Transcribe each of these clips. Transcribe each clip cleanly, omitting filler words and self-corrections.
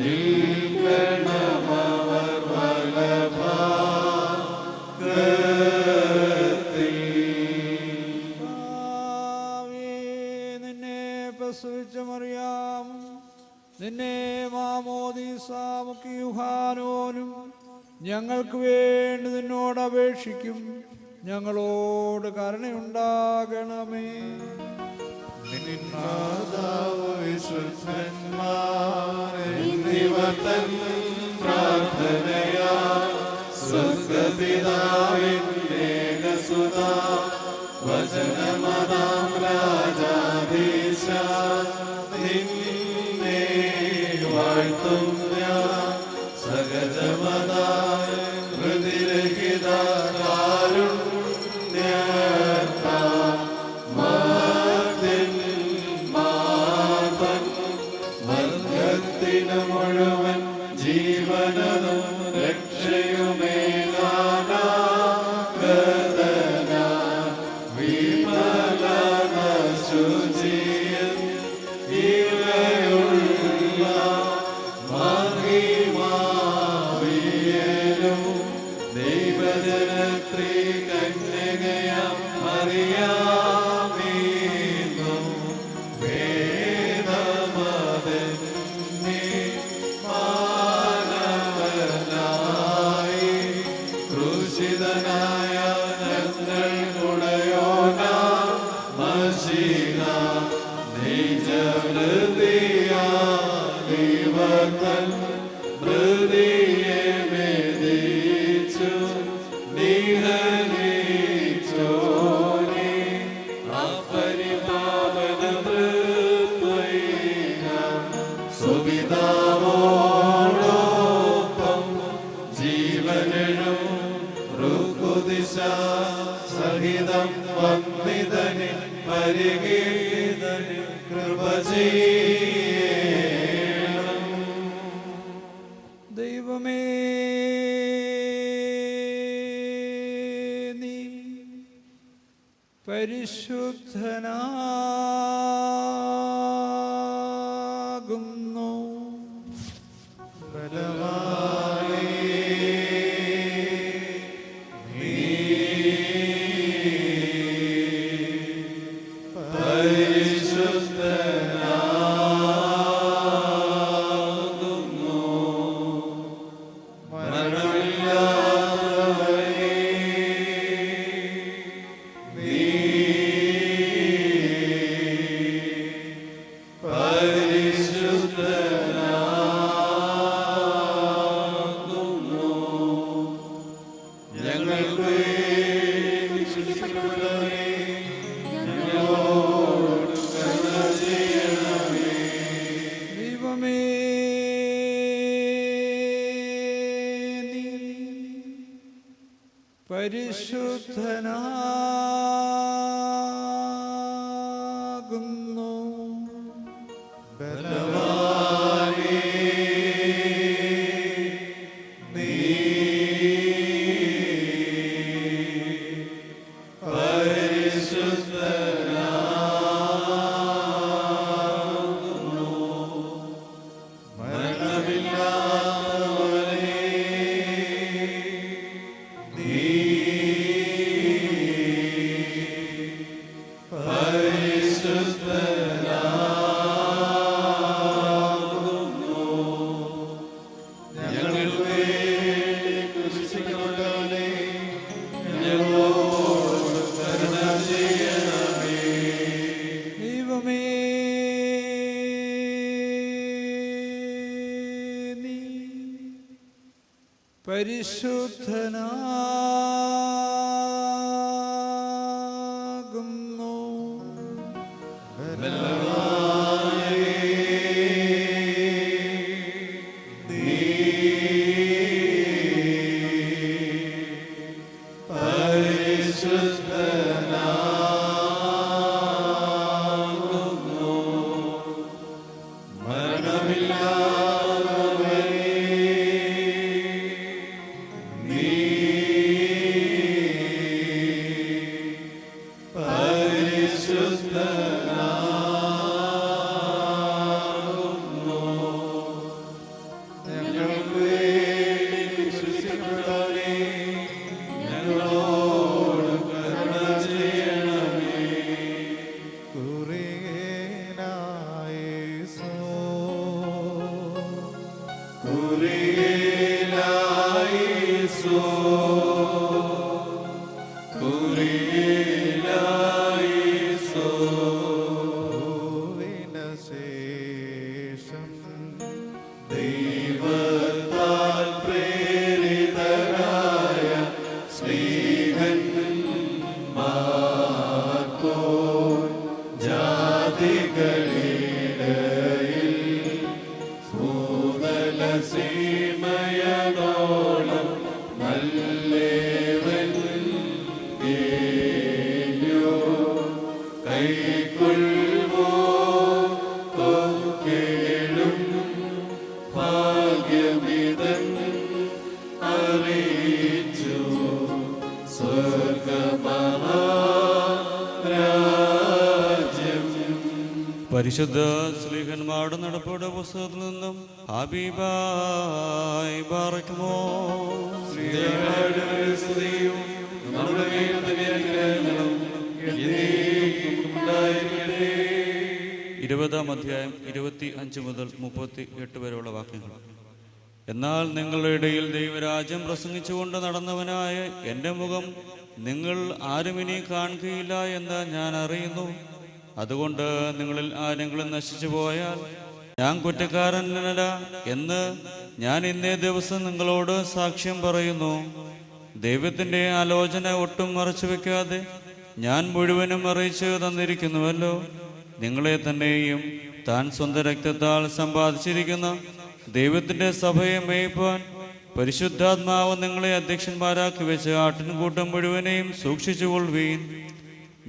നിൽക്കണമവർ വലഭാഗത്തിൽ. നിന്നെ പ്രസവിച്ച മറിയാം, നിന്നെ മാമോദീസാമുക്കി യൂഹാനോനും ഞങ്ങൾക്ക് വേണ്ടി നിന്നോട് അപേക്ഷിക്കും. ഞങ്ങളോട് കരുണയുണ്ടാകണമേ. വിശുദ്ധന്മാരെന്നിവതൻ പ്രാർത്ഥനയാ സ്വർഗ്ഗപിതാവിന്നേകസുതാ വചനമതാം രാജാധീശ നിന്നെ വാഴ്ത്തും ഞാൻ സഹജമതായ ഹൃദിരഹിത കാരുണ്യത്താ വർഗത്തിനു മുഴുവൻ ജീവനതും രക്ഷയുമേകാനാഗതന വിമലന ശുചിയൻ ഇവയുള്ള മഹിമാവിയലും ദൈവജനത്രീ കന്യകയാം മറിയാമീന്നും ക്രൂശിതനായ ഞങ്ങൾക്കുടയോനാ മശീഹ നിജവൃതിയാലിവതൻ ഹൃദയെ മെതിച്ചു നിഹനിച്ചോനെ അപരിപാവന തൃത്വൈക സുപിതാവോടൊപ്പം ജീവനും ഋക്കുദിശ സഹിതം വന്ദിതനിൽ പരികീർത്തനിൽ കൃപ ചെയ്യണം. ദൈവമേ, നീ പരിശുദ്ധനാകുന്നു. പരിശുദ്ധനാകുന്നു. പരിശുദ്ധനാകുന്നു. പരിശുദ്ധനാകുന്നു. ശേഷം ദൈവത്താൽ പ്രേരിതരായ സ്നേഹന്മാർക്കോർ ജാതികളിടയിൽ ഭൂതല സീമയതോളം നല്ലേവൻ ഏയോ കൈക്കൊള്ളുമോ കേളും ഭാഗ്യമിതൻ അറിയിച്ചു സ്വർഗമഹാരാജ്യം. പരിശുദ്ധ ശ്ലീഹന്മാരുടെ നടപ്പുടെ പുസ്തകത്തിൽ നിന്നും ഹബീബായി ബാറക്കുമോ നമ്മുടെ മേൽ തന്നെ അനുഗ്രഹങ്ങളും എന്നേക്കും ഉണ്ടായിരിക്കട്ടെ. 20-ാം അധ്യായം 25 മുതൽ 38 വരെയുള്ള വാക്യങ്ങൾ. എന്നാൽ നിങ്ങളുടെ ഇടയിൽ ദൈവരാജ്യം പ്രസംഗിച്ചുകൊണ്ട് നടന്നവനായ എൻ്റെ മുഖം നിങ്ങൾ ആരും ഇനി കാണുകയില്ല എന്ന് ഞാൻ അറിയുന്നു. അതുകൊണ്ട് നിങ്ങളിൽ ആരെങ്കിലും നശിച്ചു പോയാൽ ഞാൻ കുറ്റക്കാരനല്ല എന്ന് ഞാൻ ഇന്നേ ദിവസം നിങ്ങളോട് സാക്ഷ്യം പറയുന്നു. ദൈവത്തിൻ്റെ ആലോചന ഒട്ടും മറച്ചു വെക്കാതെ ഞാൻ മുഴുവനും അറിയിച്ചു തന്നിരിക്കുന്നുവല്ലോ. നിങ്ങളെ തന്നെയും താൻ സ്വന്തം രക്തത്താൽ സമ്പാദിച്ചിരിക്കുന്ന ദൈവത്തിൻ്റെ സഭയെ മേയ്പ്പാൻ പരിശുദ്ധാത്മാവ് നിങ്ങളെ അധ്യക്ഷന്മാരാക്കി വെച്ച് ആട്ടിൻകൂട്ടം മുഴുവനെയും സൂക്ഷിച്ചുകൊള്ളുവീൻ.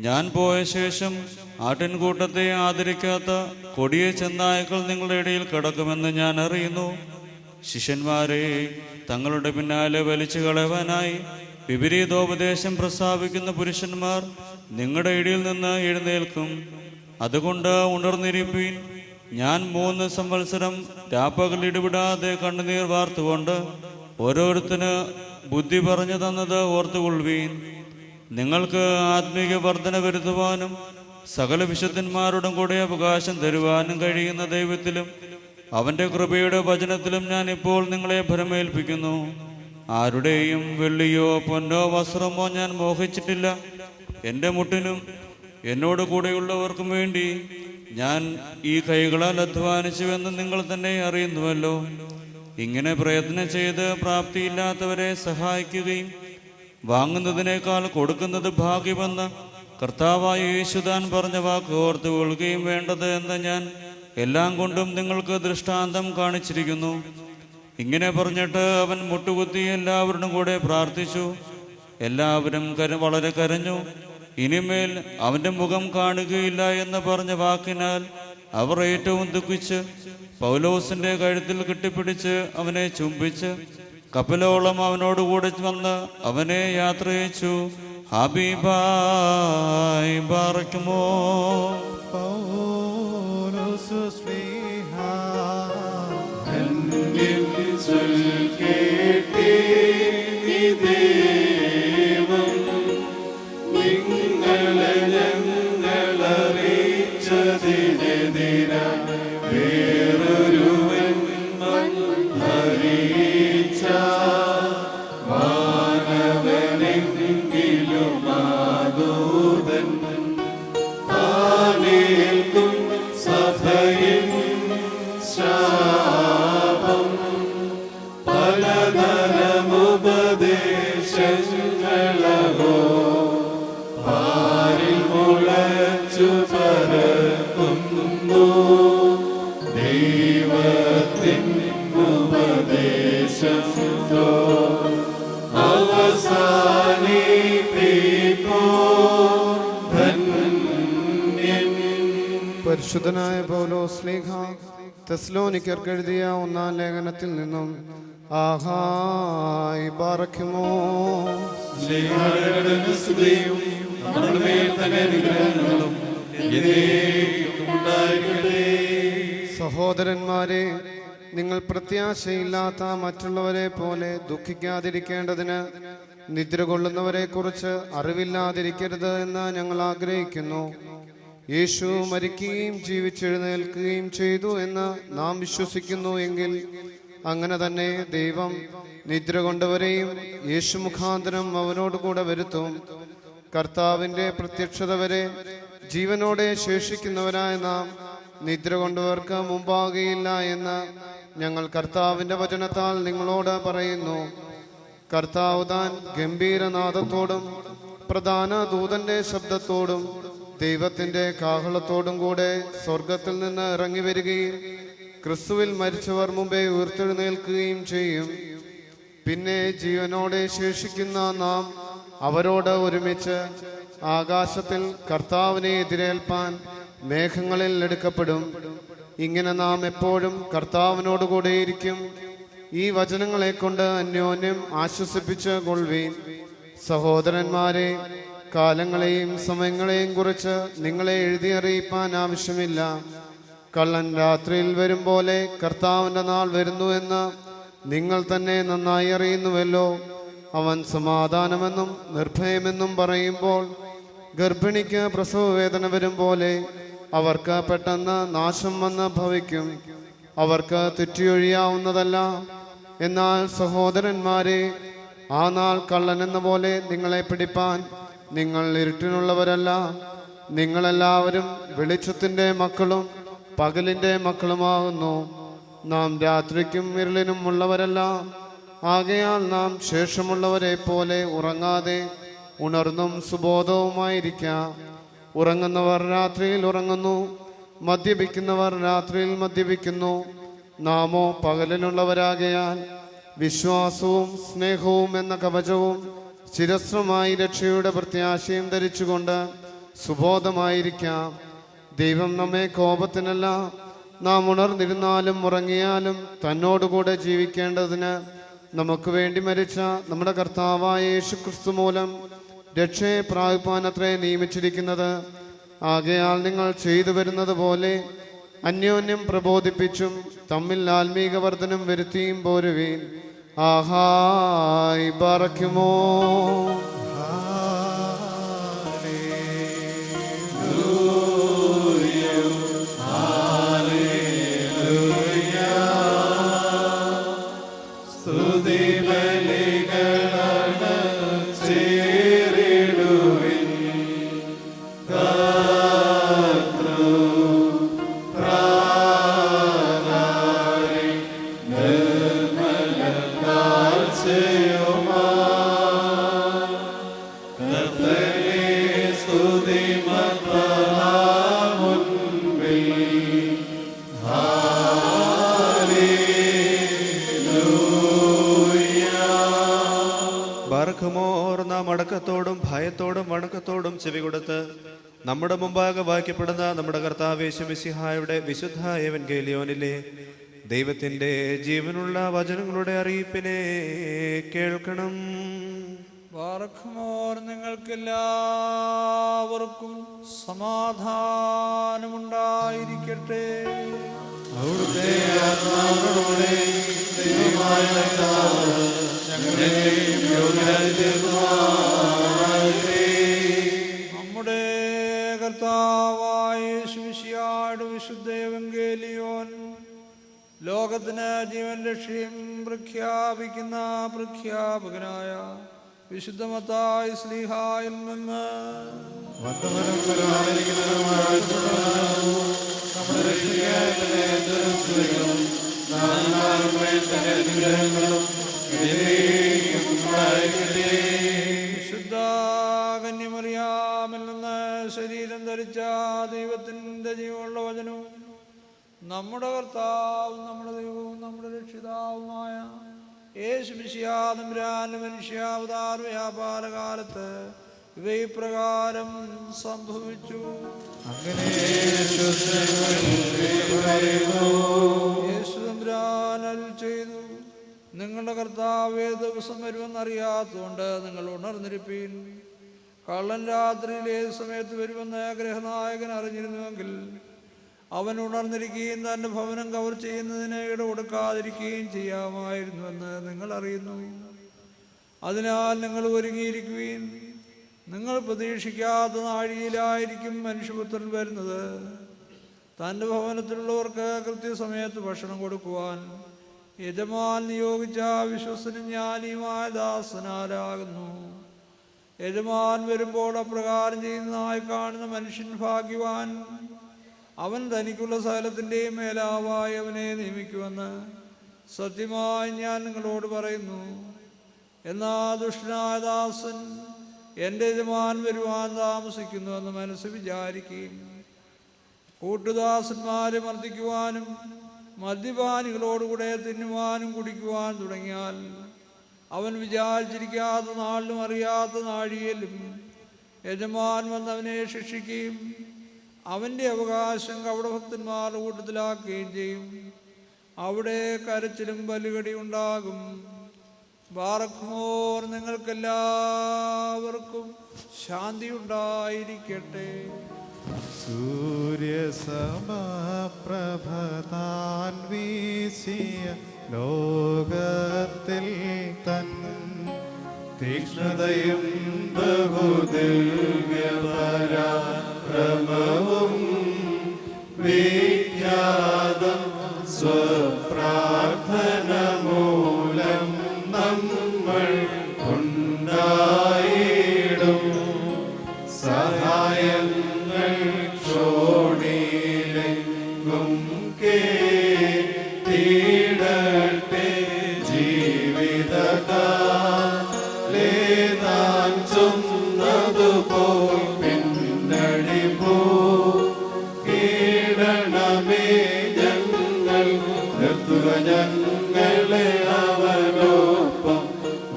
ഞാൻ പോയ ശേഷം ആട്ടിൻകൂട്ടത്തെ ആദരിക്കാത്ത കൊടിയ ചെന്നായ്ക്കൾ നിങ്ങളുടെ ഇടയിൽ കിടക്കുമെന്ന് ഞാൻ അറിയുന്നു. ശിഷ്യന്മാരെ തങ്ങളുടെ പിന്നാലെ വലിച്ചു കളവാനായി വിപരീതോപദേശം പ്രസ്താവിക്കുന്ന പുരുഷന്മാർ നിങ്ങളുടെ ഇടയിൽ നിന്ന് എഴുന്നേൽക്കും. അതുകൊണ്ട് ഉണർന്നിരിപ്പീൻ. ഞാൻ 3 സംവത്സരം രാപ്പകൽ ഇടപെടാതെ കണ്ണുനീർ വാർത്തുകൊണ്ട് ഓരോരുത്തന് ബുദ്ധി പറഞ്ഞു തന്നത് ഓർത്തുകൊള്ളുവീൻ. നിങ്ങൾക്ക് ആത്മീക വർധന വരുത്തുവാനും സകല വിശുദ്ധന്മാരോടും കൂടെ അവകാശം തരുവാനും കഴിയുന്ന ദൈവത്തിലും അവൻ്റെ കൃപയുടെ വചനത്തിലും ഞാൻ ഇപ്പോൾ നിങ്ങളെ ഭരമേൽപ്പിക്കുന്നു. ആരുടെയും വെള്ളിയോ പൊന്നോ വസ്ത്രമോ ഞാൻ മോഹിച്ചിട്ടില്ല. എൻ്റെ മുട്ടിനും എന്നോട് കൂടെയുള്ളവർക്കും വേണ്ടി ഞാൻ ഈ കൈകളാൽ അധ്വാനിച്ചുവെന്ന് നിങ്ങൾ തന്നെ അറിയുന്നുവല്ലോ. ഇങ്ങനെ പ്രയത്നം ചെയ്ത് പ്രാപ്തിയില്ലാത്തവരെ സഹായിക്കുകയും വാങ്ങുന്നതിനേക്കാൾ കൊടുക്കുന്നത് ഭാഗ്യമെന്ന് കർത്താവായ യേശുദാൻ പറഞ്ഞ വാക്ക് ഓർത്തു കൊള്ളുകയും വേണ്ടത് എന്ന് ഞാൻ എല്ലാം കൊണ്ടും നിങ്ങൾക്ക് ദൃഷ്ടാന്തം കാണിച്ചിരിക്കുന്നു. ഇങ്ങനെ പറഞ്ഞിട്ട് അവൻ മുട്ടുകുത്തി എല്ലാവരോടും കൂടെ പ്രാർത്ഥിച്ചു. എല്ലാവരും വളരെ കരഞ്ഞു. ഇനിമേൽ അവൻ്റെ മുഖം കാണുകയില്ല എന്ന് പറഞ്ഞ വാക്കിനാൽ അവർ ഏറ്റവും ദുഃഖിച്ച് പൗലോസിന്റെ കഴുത്തിൽ കെട്ടിപ്പിടിച്ച് അവനെ ചുംബിച്ച് കപ്പലോളം അവനോടുകൂടെ വന്ന് അവനെ യാത്രയച്ചു. ഹബീബായി ബാറക്കുമോ വേറൊരുവൻ അറിയിച്ച മാനവനെങ്കിലും ആദൂതൻ താനേൽക്കും സഭയിൽ ശാപം പലതരമുപദേശങ്ങളോ പാരിൽ മുളച്ചു പരക്കുന്നു. ദൈവത്തിൻ ഉപദേശമോ അവസാനിപ്പിപ്പോ ധന്യൻ. പരിശുദ്ധനായ പൗലോസ് ശ്ലീഹ തെസ്സലോനിക്കർക്ക് എഴുതിയ 1-ാം ലേഖനത്തിൽ നിന്നും ആഹായി ബാറക്കുമോ സ്തുതിയും നമ്മുടെ മേൽ തന്നെ അനുഗ്രഹങ്ങളും എന്നേക്കും ഉണ്ടായിരിക്കട്ടെ. സഹോദരന്മാരെ, നിങ്ങൾ പ്രത്യാശയില്ലാത്ത മറ്റുള്ളവരെ പോലെ ദുഃഖിക്കാതിരിക്കേണ്ടതിന് നിദ്ര കൊള്ളുന്നവരെ കുറിച്ച് അറിവില്ലാതിരിക്കരുത് എന്ന് ഞങ്ങൾ ആഗ്രഹിക്കുന്നു. യേശു മരിക്കുകയും ജീവിച്ചെഴുന്നേൽക്കുകയും ചെയ്തു എന്ന് നാം വിശ്വസിക്കുന്നു എങ്കിൽ അങ്ങനെ തന്നെ ദൈവം നിദ്ര കൊണ്ടവരെയും യേശു മുഖാന്തരം അവനോട് കൂടെ വരുത്തും. കർത്താവിന്റെ പ്രത്യക്ഷത വരെ ജീവനോടെ ശേഷിക്കുന്നവരായ നാം നിദ്ര കൊണ്ടവർക്ക് മുമ്പാകെയില്ല എന്ന് ഞങ്ങൾ കർത്താവിന്റെ വചനത്താൽ നിങ്ങളോട് പറയുന്നു. കർത്താവ് താൻ ഗംഭീരനാദത്തോടും പ്രധാന ദൂതന്റെ ശബ്ദത്തോടും ദൈവത്തിന്റെ കാഹളത്തോടും കൂടെ സ്വർഗത്തിൽ നിന്ന് ഇറങ്ങി വരികയും ക്രിസ്തുവിൽ മരിച്ചവർ മുമ്പേ ഉയർത്തെഴുന്നേൽക്കുകയും ചെയ്യും. പിന്നെ ജീവനോടെ ശേഷിക്കുന്ന നാം അവരോട് ഒരുമിച്ച് ആകാശത്തിൽ കർത്താവിനെ എതിരേൽപ്പാൻ മേഘങ്ങളിൽ എടുക്കപ്പെടും. ഇങ്ങനെ നാം എപ്പോഴും കർത്താവിനോട് കൂടെയിരിക്കും. ഈ വചനങ്ങളെ കൊണ്ട് അന്യോന്യം ആശ്വസിപ്പിച്ച് കൊള്ളുവീൻ. സഹോദരന്മാരെ, കാലങ്ങളെയും സമയങ്ങളെയും കുറിച്ച് നിങ്ങളെ എഴുതി അറിയിപ്പാൻ ആവശ്യമില്ല. കള്ളൻ രാത്രിയിൽ വരും പോലെ കർത്താവിന്റെ നാൾ വരുന്നു എന്ന് നിങ്ങൾ തന്നെ നന്നായി അറിയുന്നുവല്ലോ. അവൻ സമാധാനമെന്നും നിർഭയമെന്നും പറയുമ്പോൾ ഗർഭിണിക്ക് പ്രസവവേദന വരും പോലെ അവർക്ക് പെട്ടെന്ന് നാശം വന്ന് ഭവിക്കും. അവർക്ക് തെറ്റിയൊഴിയാവുന്നതല്ല. എന്നാൽ സഹോദരന്മാരെ, ആ നാൾ കള്ളനെന്ന പോലെ നിങ്ങളെ പിടിപ്പാൻ നിങ്ങൾ ഇരുട്ടിനുള്ളവരല്ല. നിങ്ങളെല്ലാവരും വെളിച്ചത്തിന്റെ മക്കളും പകലിന്റെ മക്കളുമാകുന്നു. നാം രാത്രിക്കും ഇരുളിനും ഉള്ളവരല്ല. ആകയാൽ നാം ശേഷമുള്ളവരെ പോലെ ഉറങ്ങാതെ ഉണർന്നും സുബോധവുമായിരിക്കാം. ഉറങ്ങുന്നവർ രാത്രിയിൽ ഉറങ്ങുന്നു, മദ്യപിക്കുന്നവർ രാത്രിയിൽ മദ്യപിക്കുന്നു. നാമോ പകലിലുള്ളവരാകയാൽ വിശ്വാസവും സ്നേഹവും എന്ന കവചവും ശിരസ്ത്രമായി രക്ഷയുടെ പ്രത്യാശയും ധരിച്ചുകൊണ്ട് സുബോധമായിരിക്കാം. ദൈവം നമ്മെ കോപത്തിനല്ല, നാം ഉണർന്നിരുന്നാലും ഉറങ്ങിയാലും തന്നോടുകൂടെ ജീവിക്കേണ്ടതിന് നമുക്ക് വേണ്ടി മരിച്ച നമ്മുടെ കർത്താവായ യേശു ക്രിസ്തു മൂലം രക്ഷയെ പ്രാപിപ്പാനത്രേ നിയമിച്ചിരിക്കുന്നത്. ആകയാൽ നിങ്ങൾ ചെയ്തു വരുന്നത് പോലെ അന്യോന്യം പ്രബോധിപ്പിച്ചും തമ്മിൽ ആത്മീക വർധനം വരുത്തിയും പോരുവീൻ. ആഹായ് ബറക്കുമോ. നാം അടക്കത്തോടും ഭയത്തോടും വണക്കത്തോടും ചെവി കൊടുത്ത് നമ്മുടെ മുമ്പാകെ വായിക്കപ്പെടുന്ന നമ്മുടെ കർത്താവ് യേശു മിശിഹായുടെ വിശുദ്ധ എവൻഗേലിയോനിലെ ദൈവത്തിന്റെ ജീവനുള്ള വചനങ്ങളുടെ അറിയിപ്പിനെ കേൾക്കണം. ബാറക്കുമോർ, നിങ്ങൾക്കെല്ലാവർക്കും സമാധാനമുണ്ടായിരിക്കട്ടെ. അവിടുത്തെ ആത്മാവിനോടുകൂടെ ദൈവമായ കർത്താവ് ഞങ്ങളെയും യോഗ്യരായി തീർക്കുമാറാകട്ടെ. നമ്മുടെ കർത്താവായ യേശു മിശിഹായുടെ വിശുദ്ധ എവൻഗേലിയോൻ ലോകത്തിന് ജീവൻ രക്ഷയും പ്രഖ്യാപിക്കുന്ന പ്രഖ്യാപകനായ വിശുദ്ധ മത്തായി ശ്ലീഹായിൽ നിന്ന് വന്നവനും വരാനിരിക്കുന്നവനുമായ നമ്മുടെ രക്ഷയ്ക്കായി തന്നെ സ്തുതികളും അനുഗ്രഹങ്ങളും ഉണ്ടായിരിക്കട്ടെ. വിശുദ്ധ കന്യമറിയാമിൽ നിന്ന് ശരീരം ധരിച്ച ദൈവത്തിൻ്റെ ജീവനുള്ള വചനവും നമ്മുടെ കർത്താവും നമ്മുടെ ദൈവവും നമ്മുടെ രക്ഷിതാവുമായ യേശു മിശിഹാ തമ്പുരാന്റെ മനുഷ്യാവതാര വ്യാപാരകാലത്ത് ഇവ ഇപ്രകാരം സംഭവിച്ചു. അങ്ങനെ യേശു തമ്പുരാൻ അരുൾ ചെയ്തു, നിങ്ങളുടെ കർത്താവ് ഏത് ദിവസം വരുമെന്നറിയാത്തതുകൊണ്ട് നിങ്ങൾ ഉണർന്നിരിപ്പീൻ. കള്ളൻ രാത്രിയിൽ ഏത് സമയത്ത് വരുമെന്ന് ഗൃഹനായകൻ അറിഞ്ഞിരുന്നുവെങ്കിൽ അവൻ ഉണർന്നിരിക്കുകയും തൻ്റെ ഭവനം കവർ ചെയ്യുന്നതിന് ഇട കൊടുക്കാതിരിക്കുകയും ചെയ്യാമായിരുന്നുവെന്ന് നിങ്ങൾ അറിയുന്നു. അതിനാൽ നിങ്ങൾ ഒരുങ്ങിയിരിക്കുകയും നിങ്ങൾ പ്രതീക്ഷിക്കാത്ത നാഴികയിലായിരിക്കും മനുഷ്യപുത്രൻ വരുന്നത്. തൻ്റെ ഭവനത്തിലുള്ളവർക്ക് കൃത്യസമയത്ത് ഭക്ഷണം കൊടുക്കുവാൻ യജമാൻ നിയോഗിച്ച വിശ്വസനും ജ്ഞാനിയുമായ ദാസനാരാകുന്നു. യജമാൻ വരുമ്പോൾ അപ്രകാരം ചെയ്യുന്നതായി കാണുന്ന മനുഷ്യൻ ഭാഗ്യവാൻ. അവൻ തനിക്കുള്ള സകലത്തിൻ്റെയും മേലാവായി അവനെ നിയമിക്കുമെന്ന് സത്യമായി ഞാൻ നിങ്ങളോട് പറയുന്നു. എന്നാ ദുഷ്ടനായ ദാസൻ എൻ്റെ യജമാൻ വരുവാൻ താമസിക്കുന്നുവെന്ന് മനസ്സ് വിചാരിക്കുകയും കൂട്ടുദാസന്മാരെ മർദ്ദിക്കുവാനും മദ്യപാനികളോടുകൂടെ തിന്നുവാനും കുടിക്കുവാൻ തുടങ്ങിയാൽ അവൻ വിചാരിച്ചിരിക്കാത്ത നാളിലും അറിയാത്ത നാഴികയിലും യജമാൻ വന്നവനെ ശിക്ഷിക്കുകയും അവൻ്റെ അവകാശം കപടഭക്തന്മാരുടെ കൂട്ടത്തിലാക്കുകയും ചെയ്യും. അവിടെ കരച്ചിലും ബലികടി ഉണ്ടാകും. ബാറഖ്മോർ, നിങ്ങൾക്കെല്ലാവർക്കും ശാന്തി ഉണ്ടായിരിക്കട്ടെ. സൂര്യസമപ്രഭതാൻ വീശിയ ലോകത്തിൽ തൻ തീക്ഷ്ണതയും ബഹുദിവ്യപരാക്രമവും വിഖ്യാതം സ്വപ്രാർത്ഥന മൂലം നമ്മൾ ഉണ്ടായിടും. സഹായങ്ങൾ ക്ഷോണിയിലെങ്കും കേട്ടിടട്ടെ. ജീവിതകാലേ നാം ചൊന്നതുപോൽ പിന്നടി പോയിടണമേ ഞങ്ങൾ. നിർത്തുക ഞങ്ങളെ അവനൊപ്പം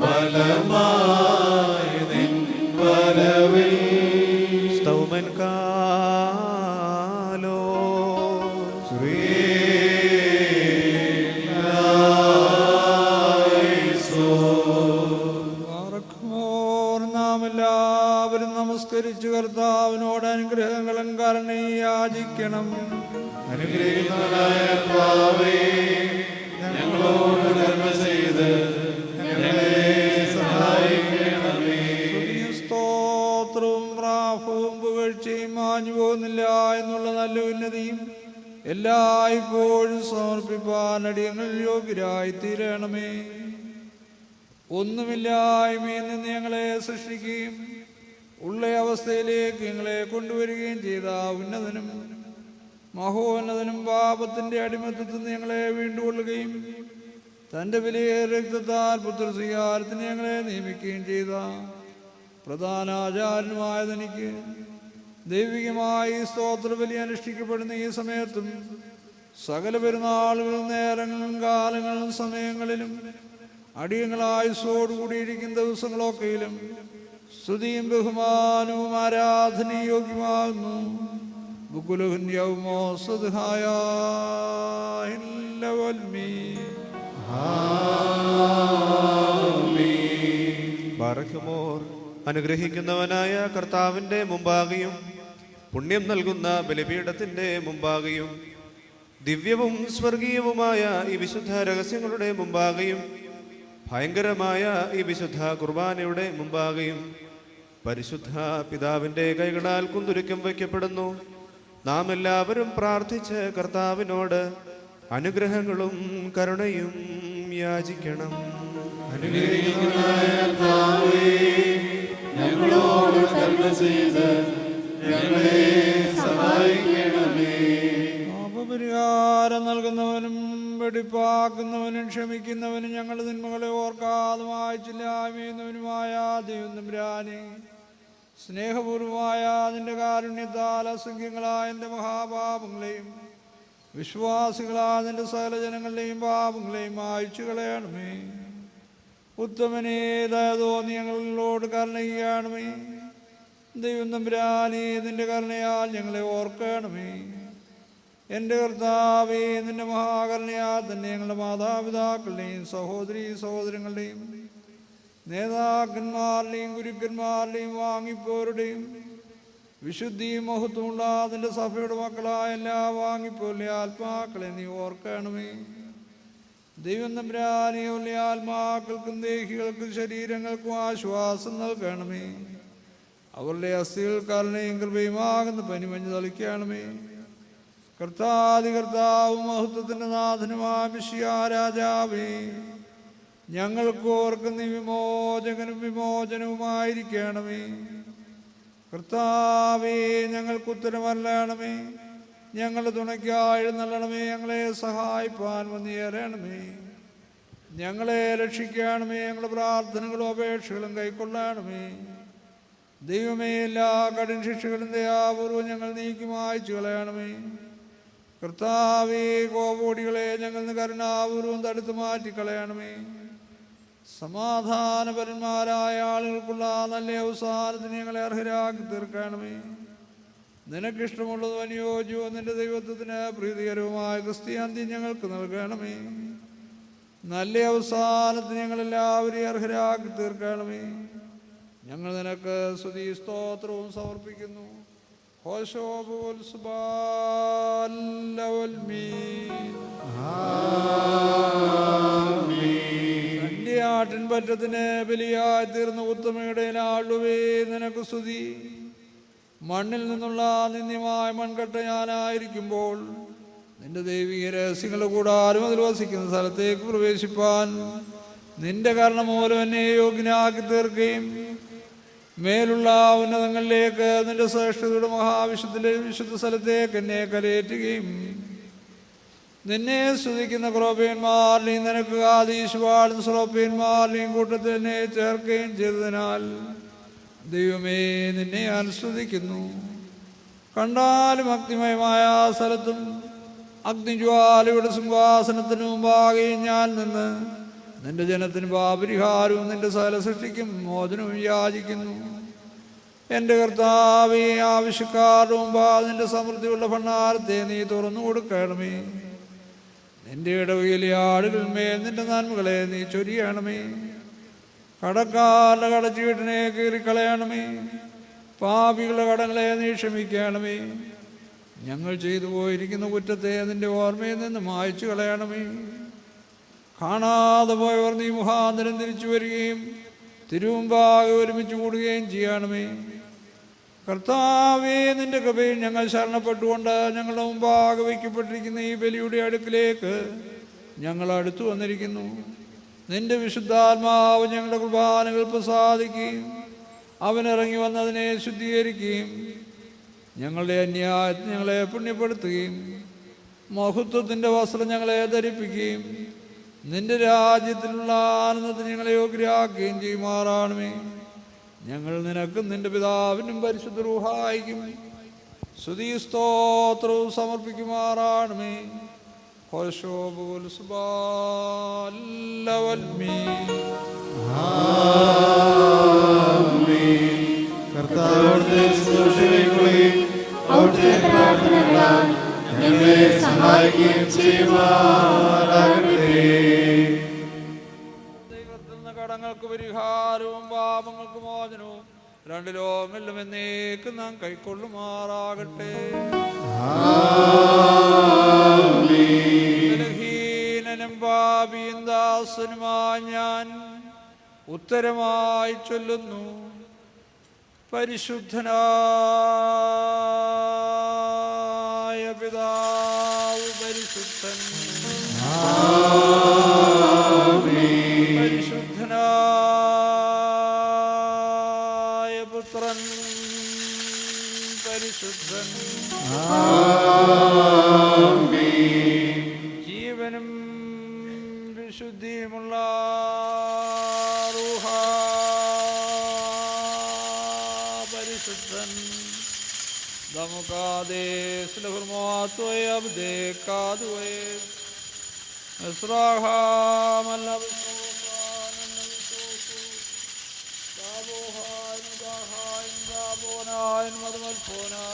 ബലമായി നിൻ വരവിൽ. സ്തൗമൻ കാലോ ബാറഖ്മോർ, നാം എല്ലാവരും നമസ്കരിച്ചു കർത്താവിനോട് അനുഗ്രഹങ്ങളും കരുണയും യാചിക്കണം. അനുഗ്രഹിക്കുന്നവനായ കർത്താവേ, ഞങ്ങളോട് കരുണ ചെയ്ത് ഞങ്ങളെ സഹായിക്കണമേ. സ്തുതിയും സ്തോത്രവും പ്രാഭവും പുകഴ്ചയും മാഞ്ഞു പോകുന്നില്ല എന്നുള്ള നല്ല ഉന്നതിയും എല്ലായ്പ്പോഴും സമർപ്പിപ്പാൻ അടിയങ്ങൾ യോഗ്യരായി തീരണമേ. ഒന്നുമില്ലായ്മയിൽ നിന്ന് ഞങ്ങളെ സൃഷ്ടിക്കുകയും ഉള്ള അവസ്ഥയിലേക്ക് ഞങ്ങളെ കൊണ്ടുവരികയും ചെയ്ത ഉന്നതനും മഹോന്നതനും പാപത്തിന്റെ അടിമത്തത്തിൽ നിന്ന് ഞങ്ങളെ വീണ്ടുകൊള്ളുകയും തൻ്റെ വലിയ രക്തത്താൽ പുത്രസ്വീകാരത്തിന് ഞങ്ങളെ നിയമിക്കുകയും ചെയ്ത പ്രധാനാചാര്യനുമായതെനിക്ക് ദൈവികമായി സ്തോത്രബലി അനുഷ്ഠിക്കപ്പെടുന്ന ഈ സമയത്തും സകല പെരുന്നാളുകളും നേരങ്ങളും കാലങ്ങളും സമയങ്ങളിലും അടിയങ്ങളായുസോടുകൂടിയിരിക്കുന്ന ദിവസങ്ങളൊക്കെയിലും സ്തുതിയും ബഹുമാനവും ആരാധനയും യോഗ്യമാകുന്നു. ബുക്കുലഹുന്യവുമോ സദ്ഹായ ബാറഖ്മോർ, അനുഗ്രഹിക്കുന്നവനായ കർത്താവിൻ്റെ മുമ്പാകെയും പുണ്യം നൽകുന്ന ബലിപീഠത്തിൻ്റെ മുമ്പാകെയും ദിവ്യവും സ്വർഗീയവുമായ ഈ വിശുദ്ധ രഹസ്യങ്ങളുടെ മുമ്പാകെയും ഭയങ്കരമായ ഈ വിശുദ്ധ കുർബാനയുടെ മുമ്പാകെയും പരിശുദ്ധ പിതാവിൻ്റെ കൈകളാൽ കുന്തുരുക്കം വയ്ക്കപ്പെടുന്നു. നാം എല്ലാവരും പ്രാർത്ഥിച്ച് കർത്താവിനോട് അനുഗ്രഹങ്ങളും കരുണയും യാചിക്കണം. അനുഗ്രഹിക്കുന്നവനായ കർത്താവേ, ഞങ്ങളോട് കരുണ ചെയ്ത് ഞങ്ങളെ സഹായിക്കണമേ. പാപപരിഹാരം നൽകുന്നവനും വെടിപ്പാക്കുന്നവനും ക്ഷമിക്കുന്നവനും ഞങ്ങളുടെ തിന്മകളെ ഓർക്കാതെ മായ്ച്ചില്ലായ്മയുന്നവനുമായ ദൈവം തമ്പുരാനെ, സ്നേഹപൂർവമായ നിന്റെ കാരുണ്യത്താൽ അസംഖ്യങ്ങളായ എൻ്റെ മഹാപാപങ്ങളെയും വിശ്വാസികളായ നിന്റെ സകല ജനങ്ങളുടെയും പാപങ്ങളെയും മായ്ച്ചു കളയണമേ. ഉത്തമനേ, ദയ തോന്നി ഞങ്ങളോട് കരുണ ചെയ്യണമേ. ദൈവം തമ്പുരാനെ, നിന്റെ കരുണയാൽ ഞങ്ങളെ ഓർക്കണമേ. എൻ്റെ കർത്താവേ, നിന്റെ മഹാകരുണയാൽ തന്നെ ഞങ്ങളുടെ മാതാപിതാക്കളുടെയും സഹോദരീ സഹോദരങ്ങളുടെയും നേതാക്കന്മാരുടെയും ഗുരുക്കന്മാരുടെയും വാങ്ങിപ്പോരുടെയും വിശുദ്ധിയും മഹത്വമുള്ള നിന്റെ സഭയുടെ മക്കളായ എല്ലാ വാങ്ങിപ്പോലെ ആത്മാക്കളെ നീ ഓർക്കണമേ. ദൈവം തമ്പുരാനെ, ഉള്ള ആത്മാക്കൾക്കും ദേഹികൾക്കും ശരീരങ്ങൾക്കും ആശ്വാസം നൽകണമേ. അവരുടെ അസ്ഥികൾ കരുണയും കൃപയുമാകുന്ന പനിമഞ്ഞ് തളിക്കണമേ. കർത്താവും മഹത്വത്തിന്റെ നാഥനുമായ മിശിഹാ രാജാവേ, ഞങ്ങൾക്ക് ഓർക്ക് നീ വിമോചകനും വിമോചനവുമായിരിക്കണമേ. കർത്താവേ, ഞങ്ങൾക്ക് ഉത്തരമല്ലണമേ, ഞങ്ങളുടെ തുണയ്ക്കായി എഴുന്നള്ളണമേ. ഞങ്ങളെ സഹായിപ്പാൻ വന്നേറണമേ. ഞങ്ങളെ രക്ഷിക്കണമേ. ഞങ്ങളുടെ പ്രാർത്ഥനകളും അപേക്ഷകളും കൈക്കൊള്ളണമേ. ദൈവമേ, എല്ലാ കഠിന ശിക്ഷകളും ദയാപൂർവ്വം ഞങ്ങൾ നീക്കി മായ്ച്ചു കളയണമേ. കർത്താവേ, കോപോടികളെ ഞങ്ങൾ കരുണാപൂർവ്വം തടുത്തു മാറ്റിക്കളയണമേ. സമാധാനപരന്മാരായ ആളുകൾക്കുള്ള നല്ല അവസാനത്തിന് ഞങ്ങളെ അർഹരാക്കി തീർക്കണമേ. നിനക്കിഷ്ടമുള്ളതും അനുയോജ്യവും നിന്റെ ദൈവത്വത്തിന് പ്രീതികരവുമായ ക്രിസ്ത്യാന്ത്യം ഞങ്ങൾക്ക് നൽകണമേ. നല്ല അവസാനത്തിന് ഞങ്ങളെല്ലാവരെയും അർഹരാക്കി തീർക്കണമേ. ഞങ്ങൾ നിനക്ക് സ്തുതി സ്തോത്രവും സമർപ്പിക്കുന്നു. തന്റെ ആട്ടിൻപറ്റത്തിന് ബലിയായി തീർന്ന ഉത്തമയുടെ ആളുവേ, നിനക്ക് സ്തുതി. മണ്ണിൽ നിന്നുള്ള നിന്ദ്യമായ മൺകട്ട ഞാനായിരിക്കുമ്പോൾ നിന്റെ ദൈവിക രഹസ്യങ്ങളുടെ കൂടാരം അതിൽ വസിക്കുന്ന സ്ഥലത്തേക്ക് പ്രവേശിപ്പാൻ നിന്റെ കാരണം മൂലം എന്നെ യോഗ്യനാക്കി തീർക്കുകയും മേലുള്ള ഉന്നതങ്ങളിലേക്ക് നിന്റെ ശ്രേഷ്ഠതയുടെ മഹാവിശുദ്ധിലെ വിശുദ്ധ സ്ഥലത്തേക്ക് എന്നെ കരയേറ്റുകയും നിന്നെ സ്തുതിക്കുന്ന ക്രോപ്യന്മാരിലെയും നിനക്ക് ആദീശുവാളും സ്രോപ്യന്മാരിലെയും കൂട്ടത്തിൽ എന്നെ ചേർക്കുകയും ചെയ്തതിനാൽ ദൈവമേ, നിന്നെ ഞാൻ സ്തുതിക്കുന്നു. കണ്ടാലും അഗ്നിമയമായ സ്ഥലത്തും അഗ്നിജ്വാലയുടെ സിംഹാസനത്തിന് മുമ്പാകെയും ഞാൻ നിന്ന് നിന്റെ ജനത്തിന് പാപരിഹാരവും നിന്റെ സകല സൃഷ്ടിക്കും മോചനവും യാചിക്കുന്നു. എൻ്റെ കർത്താവേ, ആവശ്യക്കാരുടെ മുമ്പാൽ നിന്റെ സമൃദ്ധിയുള്ള ഭണ്ഡാരത്തെ നീ തുറന്നു കൊടുക്കണമേ. നിന്റെ ഇടവയിലെ ആടുകളിന്മേൽ നിന്റെ നന്മകളെ നീ ചൊരിയണമേ. കടക്കാരുടെ കടച്ചീട്ടിനെ കീറിക്കളയണമേ. പാപികളുടെ കടങ്ങളെ നീ ക്ഷമിക്കണമേ. ഞങ്ങൾ ചെയ്തു പോയിരിക്കുന്ന കുറ്റത്തെ നിന്റെ ഓർമ്മയിൽ നിന്ന് മായ്ച്ചു കളയണമേ. കാണാതെ പോയവർ നീ മുഖാന്തരം തിരിച്ചു വരികയും തിരുമുമ്പാകെ ഒരുമിച്ച് കൂടുകയും ചെയ്യണമേ. കർത്താവേ, നിന്റെ കൃപയിൽ ഞങ്ങൾ ശരണപ്പെട്ടുകൊണ്ട് ഞങ്ങളുടെ മുമ്പാകെ വയ്ക്കപ്പെട്ടിരിക്കുന്ന ഈ ബലിയുടെ അടുക്കിലേക്ക് ഞങ്ങൾ അടുത്തു വന്നിരിക്കുന്നു. നിന്റെ വിശുദ്ധാത്മാവ് ഞങ്ങളുടെ കുർബാനകൾ പ്രസാദിക്കുകയും അവനിറങ്ങി വന്നതിനെ ശുദ്ധീകരിക്കുകയും ഞങ്ങളുടെ അന്യായത്തിൽ ഞങ്ങളെ പുണ്യപ്പെടുത്തുകയും മഹത്വത്തിൻ്റെ വസ്ത്രം ഞങ്ങളെ ധരിപ്പിക്കുകയും നിന്റെ രാജ്യത്തിലുള്ള ആനന്ദത്തിന് ഞങ്ങളെ യോഗ്യരാക്കുകയും ചെയ്യുമാറാണമേ. ഞങ്ങൾ നിനക്കും നിന്റെ പിതാവിനും പരിശുദ്ധ റൂഹായിക്കും സ്തുതി സ്തോത്രവും സമർപ്പിക്കുമാറാണമേ. കർത്താവിന്റെ ശുശ്രൂഷകളെയും അവിടുത്തെ പ്രാർത്ഥനകളാൽ ഞങ്ങളെ സഹായിക്കുകയും ചെയ്യുമാറാകട്ടെ. ദൈവത്തിൽ നിന്ന് കടങ്ങൾക്ക് പരിഹാരവും പാപങ്ങൾക്ക് മോചനവും രണ്ട് ലോകങ്ങളിലും എന്നേക്കും നാം കൈക്കൊള്ളുമാറാകട്ടെ. ബലഹീനനും പാപിയും ദാസനുമായി ഞാൻ ഉത്തരമായി ചൊല്ലുന്നു, പരിശുദ്ധനായ പിതാവ് പരിശുദ്ധൻ, പരിശുദ്ധനായ പുത്രൻ പരിശുദ്ധൻ, ജീവനും വിശുദ്ധിയുമുള്ള റൂഹ പരിശുദ്ധൻ. دمقادس لفرمات ويبدي كادوي اسراها من لبسوطان النبسوطو دابوها نداها دابونا مدملفونا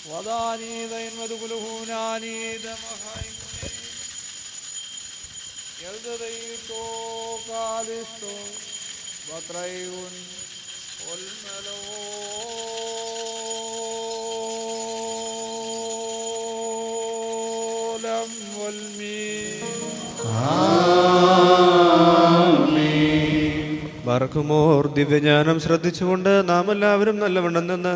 وضاني ذين مدقلهوناني دمخاين يلدريتو قادستو بطريون والملولم والمين ബർക്കുമോർ ദിവ്യജ്ഞാനം ശ്രദ്ധിച്ചുകൊണ്ട് നാം എല്ലാവരും നല്ലവണ്ണം നിന്ന്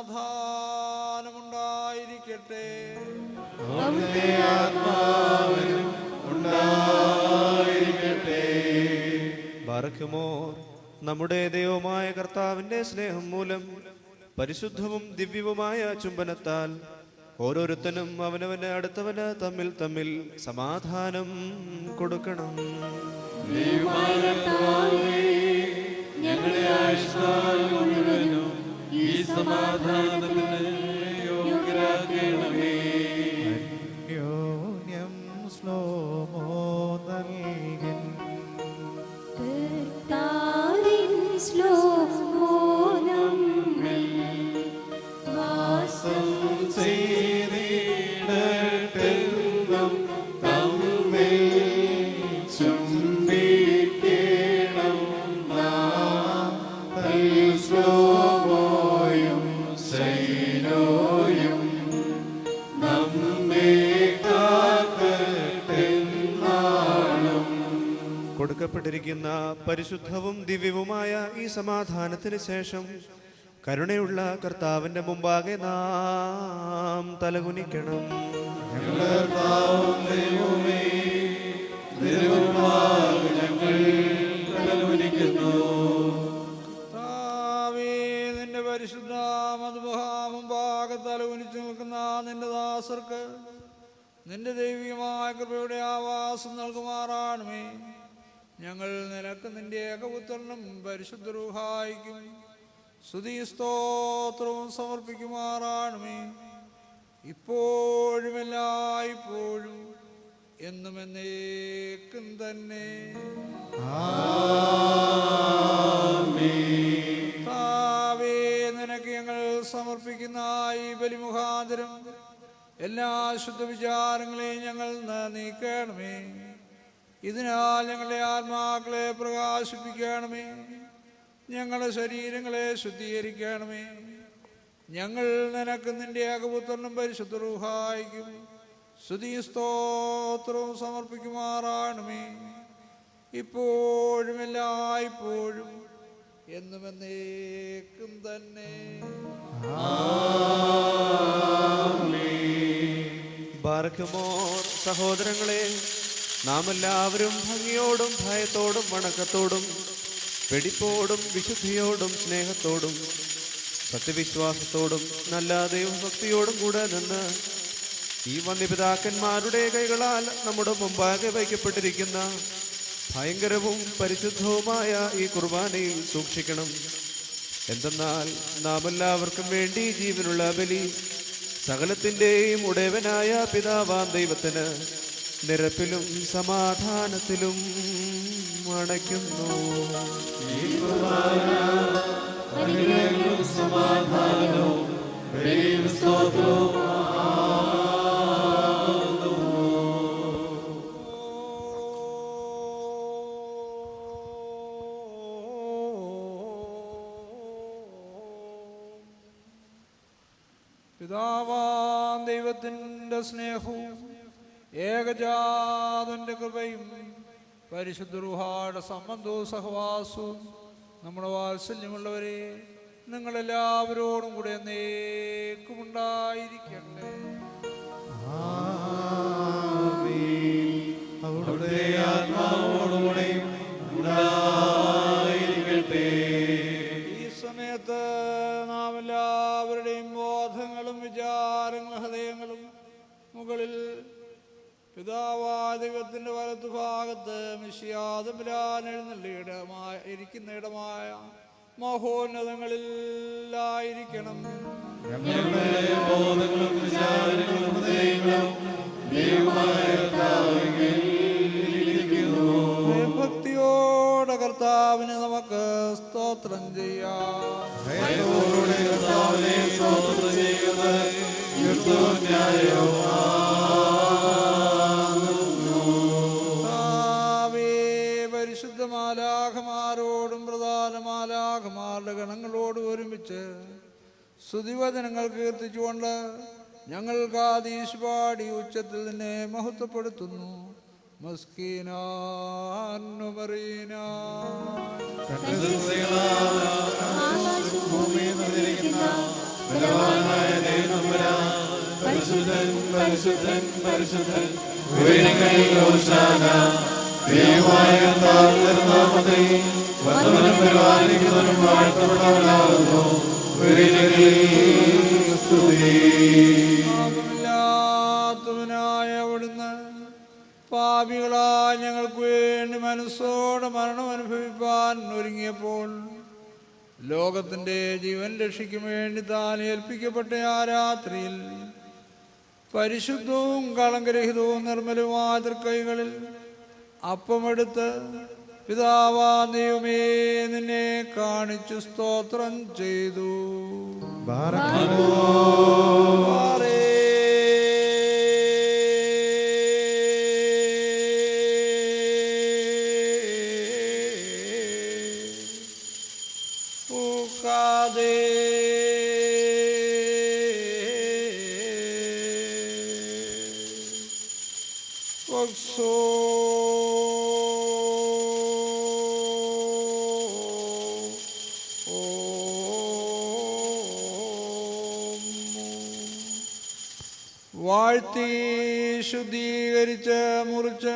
സമാധാനമുണ്ടായിരിക്കട്ടെ. അവിടുത്തെ ആത്മാവിനും ഉണ്ടായിരിക്കട്ടെ. ബാറക്കുമോർ നമ്മുടെ ദൈവമായ കർത്താവിന്റെ സ്നേഹം മൂലം പരിശുദ്ധവും ദിവ്യവുമായ ചുംബനത്താൽ ഓരോരുത്തനും അവനവന് അടുത്തവന് തമ്മിൽ തമ്മിൽ സമാധാനം കൊടുക്കണം. ഞങ്ങളെ ആയുഷ്കാൽ മുഴുവനും ഈ സമാധാനത്തിന് യോഗ്യരാക്കണമേ. അന്യോന്യം ശ്ലോമോ നൽകിൻ കർത്താവിൻ ശ്ലോമോ നമ്മിൽ വാസം ചെയ്തിടട്ടെന്നും തമ്മിൽ ചുംബിക്കണം നാം. ശ്ലോമോയും ശൈലോയും നമ്മെ കാക്കട്ടെ നാളും. കൊടുക്കപ്പെട്ടിരിക്കുന്ന പരിശുദ്ധവും ദിവ്യവുമായ ഈ സമാധാനത്തിന് ശേഷം കരുണയുള്ള കർത്താവിന്റെ മുമ്പാകെ നാം തലകുനിക്കണം. ഞങ്ങളുടെ കർത്താവും ദൈവമേ, തിരുമുമ്പാകെ ഞങ്ങൾ തലകുനിക്കുന്നു. കർത്താവേ, നിന്റെ പരിശുദ്ധ മദ്ബഹാമുമ്പാകെ തലകുനിച്ചു നിൽക്കുന്ന നിന്റെ ദാസർക്ക് നിന്റെ ദൈവികമായ കൃപയുടെ ആവാസം നൽകുമാറാണമേ. ഞങ്ങൾ നിനക്ക് നിന്റെ ഏകപുത്രനും പരിശുദ്ധ റൂഹായിക്കും സ്തുതി സ്തോത്രവും സമർപ്പിക്കുമാറാണമേ. ഇപ്പോഴും എല്ലായ്പ്പോഴും എന്നും എന്നേക്കും തന്നെ. കർത്താവേ, നിനക്ക് ഞങ്ങൾ സമർപ്പിക്കുന്ന ഈ ബലിമുഖാന്തരം എല്ലാ ശുദ്ധ വിചാരങ്ങളെയും ഞങ്ങൾ നീക്കണമേ. ഇതിനാൽ ഞങ്ങളുടെ ആത്മാക്കളെ പ്രകാശിപ്പിക്കണമേ, ഞങ്ങളുടെ ശരീരങ്ങളെ ശുദ്ധീകരിക്കണമേ. ഞങ്ങൾ നിനക്ക് നിന്റെ ഏകപുത്രനും പരിശുദ്ധ റൂഹായിക്കും സ്തുതി സ്തോത്രവും സമർപ്പിക്കുമാറാണമേ. ഇപ്പോഴും എല്ലായ്പ്പോഴും എന്നും എന്നേക്കും തന്നെ. ബാറക്കുമോർ സഹോദരങ്ങളെ, നാം എല്ലാവരും ഭംഗിയോടും ഭയത്തോടും വണക്കത്തോടും വെടിപ്പോടും വിശുദ്ധിയോടും സ്നേഹത്തോടും സത്യവിശ്വാസത്തോടും നല്ല ദൈവഭക്തിയോടും കൂടെ നിന്ന് ഈ വന്യപിതാക്കന്മാരുടെ കൈകളാൽ നമ്മുടെ മുമ്പാകെ വയ്ക്കപ്പെട്ടിരിക്കുന്ന ഭയങ്കരവും പരിശുദ്ധവുമായ ഈ കുർബാനയിൽ സൂക്ഷിക്കണം. എന്തെന്നാൽ നാം എല്ലാവർക്കും വേണ്ടി ജീവനുള്ള ബലി സകലത്തിൻ്റെയും ഉടയവനായ പിതാവാം ദൈവത്തിന് നിരപ്പിലും സമാധാനത്തിലും അണയ്ക്കുന്നു. സമാധാനവും സ്തോത്രവും പിതാവാം ദൈവത്തിൻ്റെ സ്നേഹവും ഏകജാതന്റെ കൃപയും പരിശുദ്ധ റൂഹായുടെ സംബന്ധവും സഹവാസവും നമ്മുടെ വാത്സല്യമുള്ളവരെ നിങ്ങളെല്ലാവരോടും കൂടെ എന്നേക്കും ഉണ്ടായിരിക്കട്ടെ. അവിടുത്തെ ആത്മാവോടുകൂടെയും ഉണ്ടായിരിക്കട്ടെ. ഈ സമയത്ത് നാം എല്ലാവരുടെയും ബോധങ്ങളും വിചാരങ്ങളും ഹൃദയങ്ങളും മുകളിൽ പിതാവായ ദൈവത്തിന്റെ വലത്തുഭാഗത്ത് മിശിയാതമ്പുരാൻ ഇരിക്കുന്ന ഇടമായ മഹോന്നതങ്ങളിലായിരിക്കണം. ഞങ്ങളുടെ ബോധങ്ങളും വിചാരങ്ങളും ഹൃദയങ്ങളും ദൈവമായ കർത്താവിൽ ഇരിക്കുന്നു. ഭക്തിയോടെ കർത്താവിന് നമുക്ക് സ്തോത്രം ചെയ്യാം. ഭയത്തോടെ കർത്താവിനെ സ്തോത്രം ചെയ്യുന്നത് യുക്തവും ന്യായവുമാകുന്നു. കർത്താവേ, പരിശുദ്ധ മാലാഖമാരോടും പ്രധാന മാലാഖമാരുടെ ഗണങ്ങളോടും ഒരുമിച്ച് സ്തുതിവചനങ്ങൾ കീർത്തിച്ചുകൊണ്ട് ഞങ്ങൾ കാദീശ് പാടി ഉച്ചത്തിൽ നിന്നെ മഹത്വപ്പെടുത്തുന്നു. ആകാശവും ഭൂമിയും നിറഞ്ഞിരിക്കുന്ന ബലവാനായ ദൈവതമ്പുരാൻ, പരിശുദ്ധൻ പരിശുദ്ധൻ പരിശുദ്ധൻ. ഉയരങ്ങളിൽ ഹോശാന. ദൈവമായ കർത്താവ് തിരുനാമത്തിൽ വന്നവനും പരിപാലിക്കുന്നവനും വാഴ്ത്തപ്പെട്ടവനാകുന്നു. ഉയരങ്ങളിൽ സ്തുതി. പാപമില്ലാത്തവനായ അവിടുന്ന് പാപികളായ ഞങ്ങൾക്ക് വേണ്ടി മനസ്സോടെ മരണം അനുഭവിപ്പാൻ ഒരുങ്ങിയപ്പോൾ ലോകത്തിൻ്റെ ജീവൻ രക്ഷിക്കും വേണ്ടി താൻ ഏൽപ്പിക്കപ്പെട്ട ആ രാത്രിയിൽ പരിശുദ്ധവും കളങ്കരഹിതവും നിർമ്മലവുമായ തൃക്കൈകളിൽ അപ്പമെടുത്ത് പിതാവാ ദൈവമേ നിന്നെ കാണിച്ചു സ്തോത്രം ചെയ്തു. വാഴ്ത്തി ശുദ്ധീകരിച്ച് മുറിച്ച്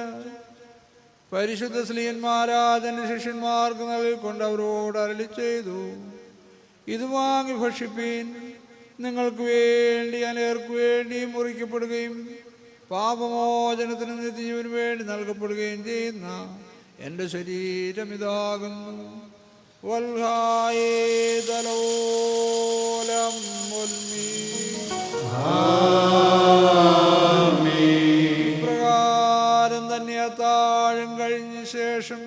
പരിശുദ്ധ ശ്ലീഹന്മാരാജന്റെ ശിഷ്യന്മാർക്ക് നൽകിക്കൊണ്ട് അവരോട് അരുളി ചെയ്തു, ഇത് വാങ്ങി ഭക്ഷിപ്പീൻ. നിങ്ങൾക്ക് വേണ്ടി അനേർക്ക് വേണ്ടി മുറിക്കപ്പെടുകയും പാപമോചനത്തിന് നിത്യജീവന് വേണ്ടി നൽകപ്പെടുകയും ചെയ്യുന്ന എൻ്റെ ശരീരം ഇതാകുന്നു. വൽഹായേദലോലം ഉൽമീ. പ്രകാരം തന്നെ അത്താഴം കഴിഞ്ഞ ശേഷം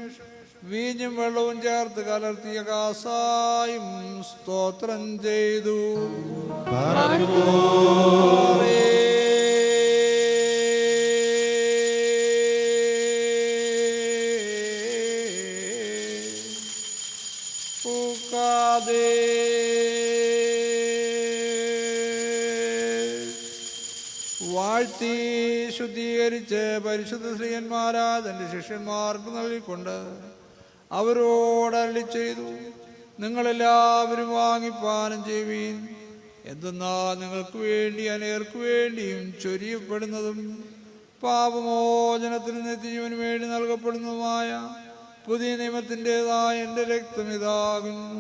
വീഞ്ഞും വെള്ളവും ചേർത്ത് കലർത്തിയ കാസായും സ്തോത്രം ചെയ്തു. വാഴ്ത്തി ശുദ്ധീകരിച്ച് പരിശുദ്ധ ശ്രീയന്മാരാ തൻ്റെ ശിഷ്യന്മാർക്ക് നൽകിക്കൊണ്ട് അവരോട് അരുളി ചെയ്തു, നിങ്ങളെല്ലാവരും വാങ്ങിപ്പാനം ചെയ്യുവീൻ. എന്തെന്നാൽ നിങ്ങൾക്ക് വേണ്ടി അനേർക്ക് വേണ്ടിയും ചൊരിയപ്പെടുന്നതും പാപമോചനത്തിന് നിത്യജീവന് വേണ്ടി നൽകപ്പെടുന്നതുമായ പുതിയ നിയമത്തിൻ്റെതായ എൻ്റെ രക്തം ഇതാകുന്നു.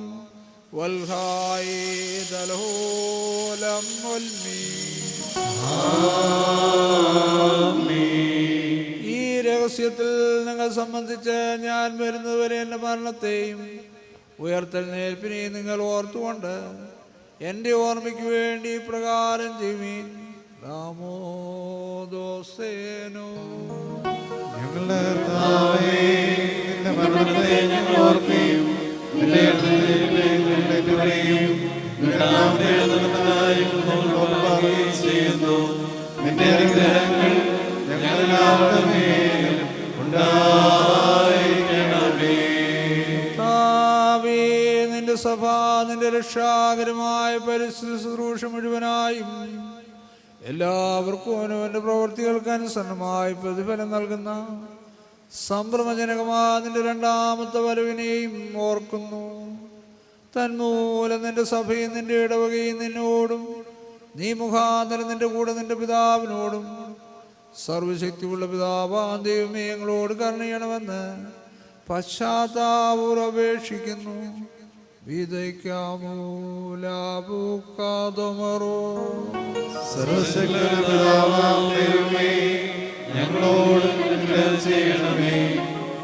ഈ രഹസ്യത്തിൽ നിങ്ങൾ സംബന്ധിച്ച് ഞാൻ വരുന്നതുവരെ എൻ്റെ മരണത്തെയും ഉയർത്തെഴുന്നേൽപ്പിനെയും നിങ്ങൾ ഓർത്തുകൊണ്ട് എൻ്റെ ഓർമ്മയ്ക്ക് വേണ്ടി പ്രകാരം ചെയ്യുവീൻ. ദാമോദോസേനോ. ഞങ്ങളുടെ കർത്താവേ, നിന്റെ മരണത്തെ ഞങ്ങൾ ഓർക്കുകയും നിന്റെ ഉയർത്തെഴുന്നേൽപ്പിനെയും നിന്റെ നാമത്തെ എഴുന്നേൽപ്പിനായി ഞങ്ങൾ ഓർക്കുകയും ചെയ്യുന്നു. നിന്റെ അനുഗ്രഹങ്ങൾ ഞങ്ങളെല്ലാവരുടെ മേലും ഉണ്ടായിരിക്കണമേ. നിന്റെ സഭ നിന്റെ രക്ഷാകരമായ പരിസ്ഥിതി ശുശ്രൂഷ മുഴുവനായും എല്ലാവർക്കും അവനവന്റെ പ്രവൃത്തികൾക്ക് അനുസരണമായി പ്രതിഫലം നൽകുന്ന സംഭ്രമജനകമായ നിന്റെ രണ്ടാമത്തെ വരവിനെയും ഓർക്കുന്നു. തന്മൂലം നിന്റെ സഭയും നിന്റെ ഇടവകയും നിന്നോടും നീ മുഖാന്തരം നിന്റെ കൂടെ നിന്റെ പിതാവിനോടും സർവശക്തിയുള്ള പിതാവാം ദൈവമേ ഞങ്ങളോട് കരുണയണമെന്ന് പശ്ചാത്താപൂർവ്വം അപേക്ഷിക്കുന്നു. ഞങ്ങളോട് ചെയ്യണമേ.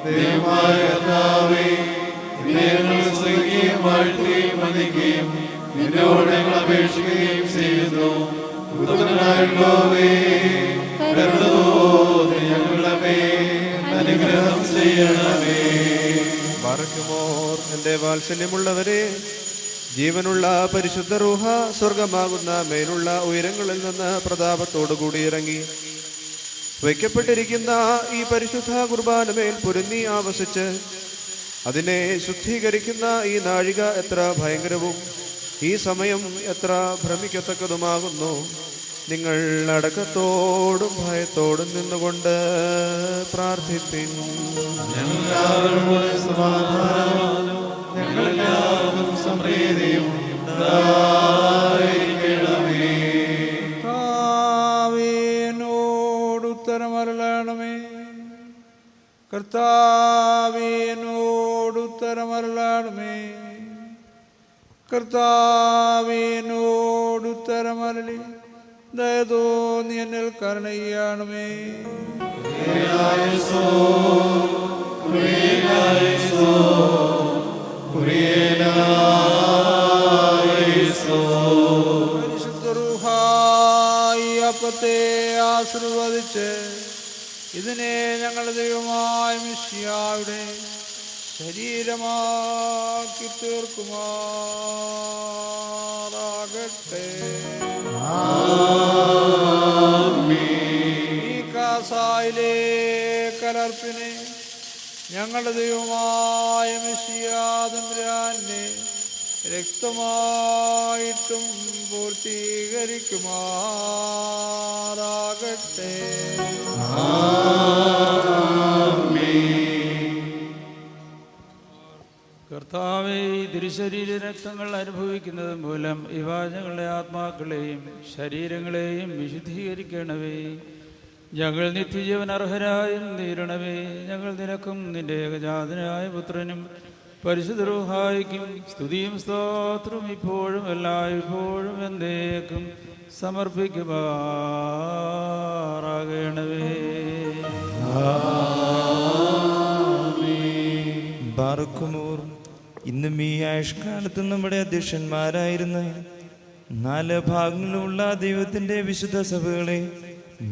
ദൈവമായ കർത്താവേ, ഞങ്ങൾ സ്തുതിക്കുകയും വാഴ്ത്തുകയും വന്ദിക്കുകയും നിന്നോട് ഞങ്ങൾ അപേക്ഷിക്കുകയും ചെയ്യുന്നു. ഞങ്ങളുടെ മേൽ അനുഗ്രഹം ചെയ്യണമേ. ബാറക്കുമോർ. എൻ്റെ വാത്സല്യമുള്ളവരെ, ജീവനുള്ള പരിശുദ്ധ റൂഹ സ്വർഗമാകുന്ന മേലുള്ള ഉയരങ്ങളിൽ നിന്ന് പ്രതാപത്തോടുകൂടി ഇറങ്ങി വയ്ക്കപ്പെട്ടിരിക്കുന്ന ഈ പരിശുദ്ധ കുർബാനമേൽ പൊരുന്നി ആവസിച്ച് അതിനെ ശുദ്ധീകരിക്കുന്ന ഈ നാഴിക എത്ര ഭയങ്കരവും ഈ സമയം എത്ര ഭ്രമിക്കത്തക്കതുമാകുന്നു. നിങ്ങൾ അടക്കത്തോടും ഭയത്തോടും നിന്നുകൊണ്ട് പ്രാർത്ഥിപ്പിൻ. ഞങ്ങളെല്ലാവരും സമൃദ്ധിയും ഉത്തരമരുളണമേ. കർത്താവിനോട് ഉത്തരമരുളണമേ. കർത്താവിനോട് ഉത്തരമരളി ദയതോന്നി എന്നിൽ കരുണ ചെയ്യണമേ. പരിശുദ്ധ റൂഹായി അപ്പത്തെ ആശീർവദിച്ച് ഇതിനെ ഞങ്ങളുടെ ദൈവമായ മിശിഹായുടെ ശരീരമാക്കി തീർക്കുമാറാകട്ടെ. ഈ കാസായിലെ കലർപ്പിനെ ഞങ്ങളുടെ ദൈവമായ മിശിഹാ തമ്പുരാന്റെ രക്തമായിട്ടും പൂർത്തീകരിക്കുമാറാകട്ടെ. കർത്താവേ, തിരുശരീര രക്തങ്ങൾ അനുഭവിക്കുന്നത് മൂലം ഇവ ഞങ്ങളുടെ ആത്മാക്കളെയും ശരീരങ്ങളെയും വിശുദ്ധീകരിക്കണമേ. ഞങ്ങൾ നിത്യജീവൻ അർഹരായും തീരണമേ. ഞങ്ങൾ നിനക്കും നിന്റെ ഏകജാതനായ പുത്രനും പരിശുദ്ധ റൂഹായിക്കും സ്തുതിയും സ്തോത്രവും ഇപ്പോഴും എല്ലായ്പ്പോഴും എന്നേക്കും സമർപ്പിക്കുമാറാകണമേ. ബാറക്കുമോർ, ഇന്നും ഈ ആയുഷ്കാലത്ത് നമ്മുടെ അധ്യക്ഷന്മാരായിരുന്ന 4 ഭാഗങ്ങളുള്ള ദൈവത്തിൻ്റെ വിശുദ്ധ സഭകളെ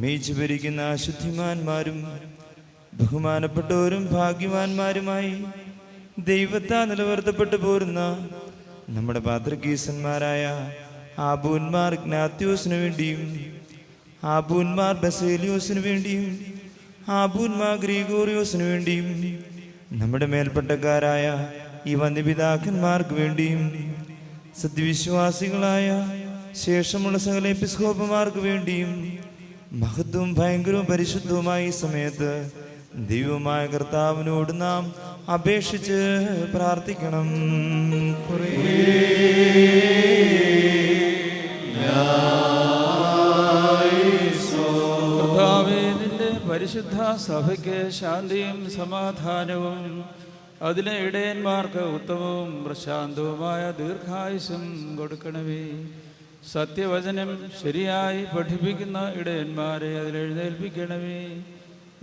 മേച്ചു ഭരിക്കുന്ന ശുദ്ധിമാന്മാരും ബഹുമാനപ്പെട്ടവരും ഭാഗ്യവാന്മാരുമായി ദൈവത്താൽ നിലനിർത്തപ്പെട്ടു പോരുന്ന നമ്മുടെ പാത്രികീസന്മാരായ ആബൂന്മാർ ഇഗ്നാത്യോസിനു വേണ്ടിയും ആബൂന്മാർ ബസേലിയോസിനു വേണ്ടിയും ആബൂന്മാർ ഗ്രിഗോറിയോസിനു വേണ്ടിയും നമ്മുടെ മേൽപ്പെട്ടക്കാരായ ഈ വന്യപിതാക്കന്മാർക്ക് വേണ്ടിയും സത്യവിശ്വാസികളായ ശേഷമുള്ള സകല എപ്പിസ്കോപ്പന്മാർക്ക് വേണ്ടിയും മഹത്വവും ഭയങ്കരവും പരിശുദ്ധവുമായ ഈ സമയത്ത് ദൈവമായ കർത്താവിനോട് നാം അപേക്ഷിച്ച് പ്രാർത്ഥിക്കണം. കർത്താവേ, നിന്റെ പരിശുദ്ധ സഭയ്ക്ക് ശാന്തിയും സമാധാനവും അതിലെ ഇടയന്മാർക്ക് ഉത്തമവും പ്രശാന്തവുമായ ദീർഘായുസ്സും കൊടുക്കണമേ. സത്യവചനം ശരിയായി പഠിപ്പിക്കുന്ന ഇടയന്മാരെ അതിലെഴുന്നേൽപ്പിക്കണമേ.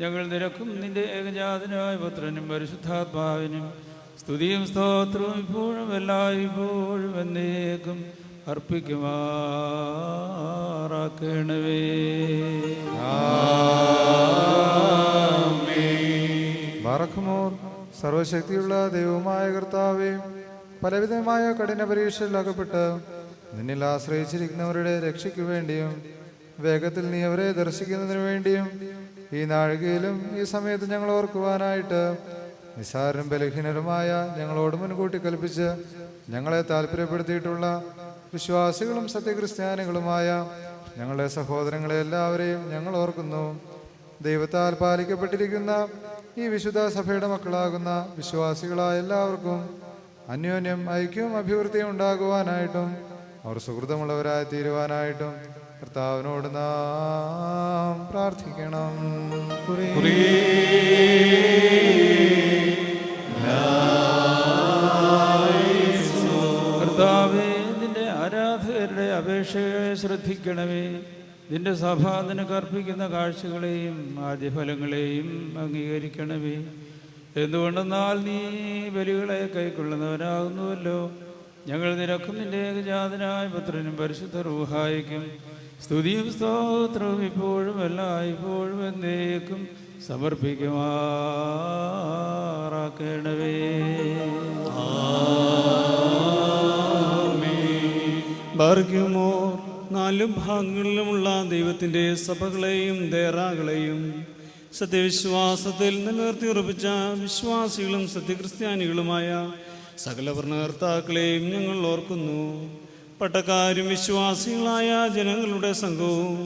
ഞങ്ങൾ നിനക്കും നിന്റെ ഏകജാതനായ പുത്രനും പരിശുദ്ധാത്മാവിനും സ്തുതിയും സ്തോത്രവും ഇപ്പോഴും എല്ലായ്പ്പോഴും എന്നേക്കും അർപ്പിക്കുമാറാക്കണമേ. ബാറക്കുമോർ, സർവശക്തിയുള്ള ദൈവമായ കർത്താവേ, പലവിധമായ കഠിന പരീക്ഷയിൽ അകപ്പെട്ട് നിന്നിൽ ആശ്രയിച്ചിരിക്കുന്നവരുടെ രക്ഷയ്ക്ക് വേണ്ടിയും വേഗത്തിൽ നീ അവരെ ദർശിക്കുന്നതിനു വേണ്ടിയും ഈ നാഴികയിലും ഈ സമയത്ത് ഞങ്ങൾ ഓർക്കുവാനായിട്ട് നിസ്സാരനും ബലഹീനരുമായ ഞങ്ങളോട് മുൻകൂട്ടി കൽപ്പിച്ച് ഞങ്ങളെ താല്പര്യപ്പെടുത്തിയിട്ടുള്ള വിശ്വാസികളും സത്യക്രിസ്ത്യാനികളുമായ ഞങ്ങളുടെ സഹോദരങ്ങളെ എല്ലാവരെയും ഞങ്ങൾ ഓർക്കുന്നു. ദൈവത്താൽ പാലിക്കപ്പെട്ടിരിക്കുന്ന ഈ വിശുദ്ധ സഭയുടെ മക്കളാകുന്ന വിശ്വാസികളായ എല്ലാവർക്കും അന്യോന്യം ഐക്യവും അഭിവൃദ്ധിയും ഉണ്ടാകുവാനായിട്ടും അവർ സുഹൃതമുള്ളവരായി തീരുവാനായിട്ടും കർത്താവിനോട് നാം പ്രാർത്ഥിക്കണം. കർത്താവേ, നിന്റെ ആരാധകരുടെ അപേക്ഷയെ ശ്രദ്ധിക്കണമേ. നിന്റെ സഭ നിനക്ക് അർപ്പിക്കുന്ന കാഴ്ചകളെയും ആദ്യഫലങ്ങളെയും അംഗീകരിക്കണമേ. എന്തുകൊണ്ടെന്നാൽ നീ ബലികളെ കൈക്കൊള്ളുന്നവനാകുന്നുവല്ലോ. ഞങ്ങൾ നിനക്കും നിന്റെ ഏകജാതനായ പുത്രനും പരിശുദ്ധ റൂഹായിക്കും സ്തുതിയും സ്തോത്രവും ഇപ്പോഴും എല്ലായ്പ്പോഴും എന്നേക്കും സമർപ്പിക്കുമാറാക്കണമേ. ബാർക്കുമോർ, 4 ഭാഗങ്ങളിലുമുള്ള ദൈവത്തിൻ്റെ സഭകളെയും ദേറാകളെയും സത്യവിശ്വാസത്തിൽ നിലനിർത്തി ഉറപ്പിച്ച വിശ്വാസികളും സത്യക്രിസ്ത്യാനികളുമായ സകല ഭരണകർത്താക്കളെയും ഞങ്ങൾ ഓർക്കുന്നു. പട്ടക്കാരും വിശ്വാസികളായ ജനങ്ങളുടെ സംഘവും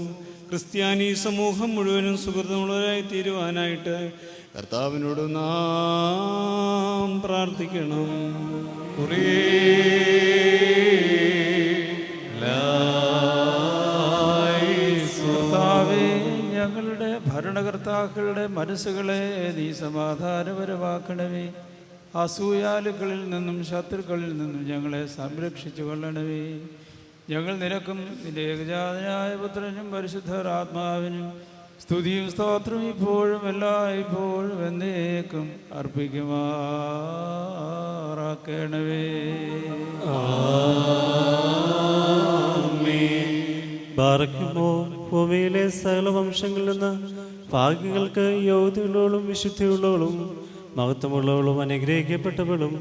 ക്രിസ്ത്യാനി സമൂഹം മുഴുവനും സുഹൃത്തുമുള്ളവരായി തീരുവാനായിട്ട് കർത്താവിനോട് നാം പ്രാർത്ഥിക്കണം. കർത്താവേ, ഞങ്ങളുടെ ഭരണകർത്താക്കളെ ഭരണകർത്താക്കളുടെ മനസ്സുകളെ നീ സമാധാനപരമാക്കണമേ. അസൂയാലുക്കളിൽ നിന്നും ശത്രുക്കളിൽ നിന്നും ഞങ്ങളെ സംരക്ഷിച്ചു കൊള്ളണമേ. ഞങ്ങൾ നിനക്കും നിന്റെ ഏകജാതനായ പുത്രനും പരിശുദ്ധരാത്മാവിനും സ്തുതിയും സ്തോത്രവും ഇപ്പോഴും എല്ലായ്പ്പോഴും എന്നേക്കും അർപ്പിക്കുമാറാക്കണമേ. ബാറക്കുമോ ഭൂമിയിലെ സകല വംശങ്ങളിൽ നിന്ന് ഭാഗ്യങ്ങൾക്ക് യോഗ്യതയുള്ളവളും വിശുദ്ധിയുള്ളവളും മഹത്വമുള്ളവളും അനുഗ്രഹിക്കപ്പെട്ടവളും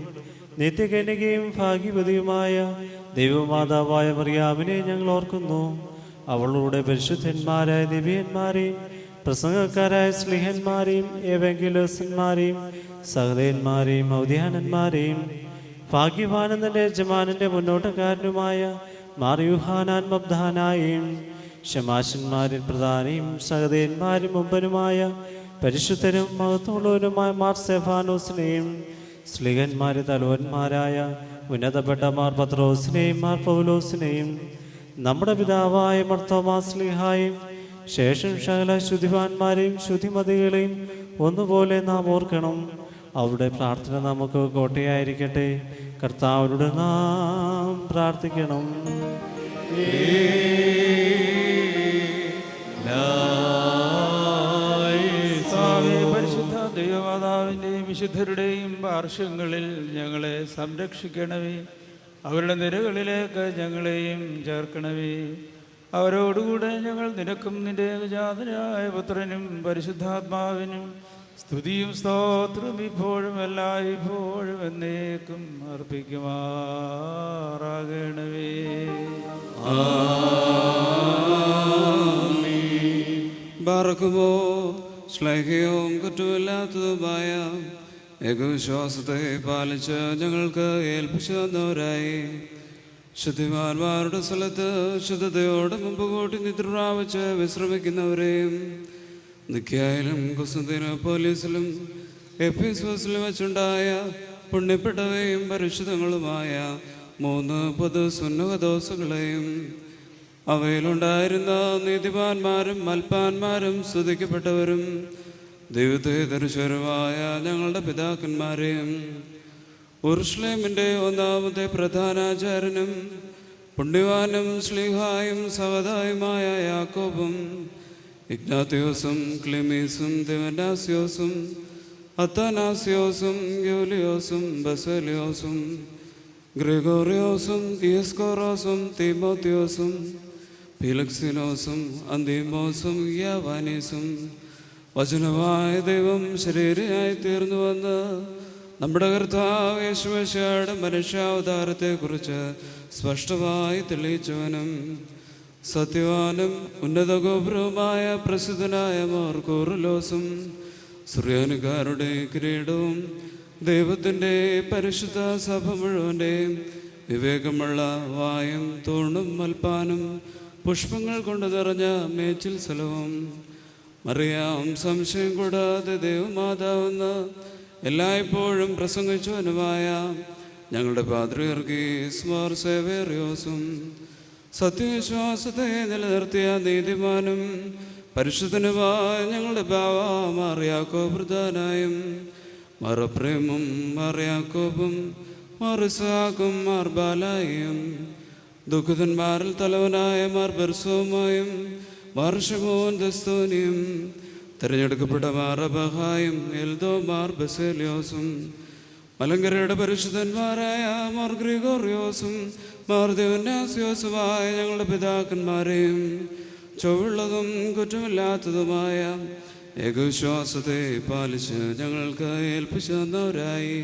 നിത്യകന്യകയും ഭാഗ്യവതിയുമായ ദൈവമാതാവായ മറിയാമിനെ ഞങ്ങൾ ഓർക്കുന്നു. അവളുടെ പരിശുദ്ധന്മാരായ ദിവ്യന്മാരെയും പ്രസംഗക്കാരായ സ്ലിഹന്മാരെയും ഏവെങ്കിലോസന്മാരെയും സഹദേന്മാരെയും ഔദ്യാനന്മാരെയും ഭാഗ്യവാനന്ദന്റെ യജമാനന്റെ മുന്നോട്ടക്കാരനുമായ മാറിയുഹാനാൻ മബ്ദാനായും ശമാശന്മാരിൽ പ്രധാനിയും സഹദേന്മാരും മുമ്പനുമായ പരിശുദ്ധരും മഹത്വമുള്ളവരുമായ മാർ സെഫാനോസിനെയും സ്ലിഹന്മാരെ തലവന്മാരായ ഉന്നതപ്പെട്ട മാർ പത്രോസിനെയും മാർ പൗലോസിനെയും നമ്മുടെ പിതാവായ മർത്തോമാസ്ലിഹായും ശേഷം സകല ശുദ്ധിവാന്മാരെയും ശുദ്ധിമതികളെയും ഒന്നുപോലെ നാം ഓർക്കണം. അവരുടെ പ്രാർത്ഥന നമുക്ക് കോട്ടയായിരിക്കട്ടെ. കർത്താവിനോട് നാം പ്രാർത്ഥിക്കണം. പരിശുദ്ധ ദൈവമാതാവിൻ്റെയും വിശുദ്ധരുടെയും വാർഷങ്ങളിൽ ഞങ്ങളെ സംരക്ഷിക്കണമേ. അവരുടെ നിരകളിലേക്ക് ഞങ്ങളെയും ചേർക്കണമേ. അവരോടുകൂടെ ഞങ്ങൾ നിനക്കും നിന്റെ ഏകജാതനായ പുത്രനും പരിശുദ്ധാത്മാവിനും സ്തുതിയും സ്തോത്രവും ഇപ്പോഴും എല്ലായ്പ്പോഴും എന്നേക്കും അർപ്പിക്കുമാറാകണമേ. ബാറക്കുമോ സ്ലേഹവും കുറ്റമില്ലാത്തതുമായ ഏകവിശ്വാസത്തെ പാലിച്ച് ഞങ്ങൾക്ക് ഏൽപ്പിച്ചു തന്നവരായി ശുദ്ധിമാന്മാരുടെ സ്ഥലത്ത് ശുദ്ധതയോടെ മുമ്പ് കൂട്ടി നിദ്ര പ്രാപിച്ച് വിശ്രമിക്കുന്നവരെയും നിക്കായാലും കുസ്തന്തീനോപ്പോലിസിലും എഫെസോസിലും വെച്ചുണ്ടായ പുണ്യപ്പെട്ടവയും പരിശുദ്ധങ്ങളുമായ 3 പൊതു സുന്നഹദോസുകളെയും അവയിലുണ്ടായിരുന്ന നീതിമാന്മാരും മൽപ്പാന്മാരും സ്തുതിക്കപ്പെട്ടവരും ദൈവത്തെ ദർശനമായ ഞങ്ങളുടെ പിതാക്കന്മാരെയും ഉറുശ്ലേമിൻ്റെ 1ാമത്തെ പ്രധാനാചാര്യനും പുണ്യവാനും ശ്ലീഹായും സഹതായുമായ യാക്കോബും ഇഗ്നാത്തിയോസും ക്ലിമീസും ദിവനാസിയോസും അത്താനാസിയോസും യൂലിയോസും ബസലിയോസും ഗ്രിഗോറിയോസും ദിയസ്കോറോസും തീമോത്തിയോസും ഫിലക്സിനോസും അന്തീമോസും യാവാനീസും വചനമായ ദൈവം ശരീരയായി തീർന്നുവെന്ന് നമ്മുടെ കർത്താവ് യേശുമിശിഹായുടെ മനുഷ്യാവതാരത്തെക്കുറിച്ച് സ്പഷ്ടമായി തെളിയിച്ചവനും സത്യവാനും ഉന്നത ഗോപുരവുമായ പ്രസിദ്ധനായ മാർ കൂറിലോസും സുറിയാനുകാരുടെ കിരീടവും ദൈവത്തിൻ്റെ പരിശുദ്ധ സഭ മുഴുവൻ്റെയും വിവേകമുള്ള വായും തൂണും മൽപ്പാനും പുഷ്പങ്ങൾ കൊണ്ട് നിറഞ്ഞ മേച്ചിൽ സ്ഥലവും അറിയാം സംശയം കൂടാതെ ദൈവമാതാവെന്ന് എല്ലായ്പ്പോഴും പ്രസംഗിച്ചവനുമായ ഞങ്ങളുടെ പാത്രിയർഗീസ് മാർ സേവേറിയോസും സത്യവിശ്വാസത്തെ നിലനിർത്തിയ നീതിമാനും പരിശുദ്ധനുമായ ഞങ്ങളുടെ ബാവ മാർ യാക്കോബ് പ്രധാനായും മാർ എഫ്രേമും മാർ യാക്കോബും മാർ ഇസ്ഹാക്കും മാർ ബാലായും ദുഃഖിതന്മാരിൽ തലവനായ മാർ ബർസോമായും മാർ ശമോൻ ദസ്തോനിയും തിരഞ്ഞെടുക്കപ്പെട്ട മാർ അബഹായും എൽദോ മാർ ബസേലിയോസും മലങ്കരയുടെ പരിശുദ്ധന്മാരായ മാർ ഗ്രിഗോറിയോസും മാർ ദിവനാസിയോസുമായ ഞങ്ങളുടെ പിതാക്കന്മാരെയും ചൊവ്വുള്ളതും കുറ്റമില്ലാത്തതുമായ ഏകവിശ്വാസത്തെ പാലിച്ച് ഞങ്ങൾക്ക് ഏൽപ്പിച്ചു തന്നവരായി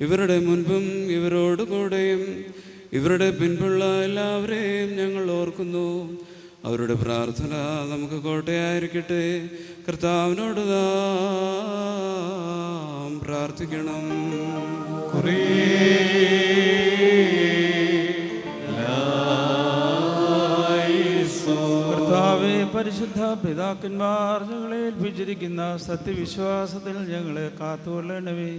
ഇവരുടെ മുൻപും ഇവരോട് കൂടെയും ഇവരുടെ പിൻപുള്ള എല്ലാവരെയും ഞങ്ങൾ ഓർക്കുന്നു. അവരുടെ പ്രാർത്ഥന നമുക്ക് കോട്ടയായിരിക്കട്ടെ. കർത്താവിനോട് നാം പ്രാർത്ഥിക്കണം. കർത്താവേ, പരിശുദ്ധ പിതാക്കന്മാർ ഞങ്ങളെ ഏൽപ്പിച്ചിരിക്കുന്ന സത്യവിശ്വാസത്തിൽ ഞങ്ങളെ കാത്തുകൊള്ളണമേ.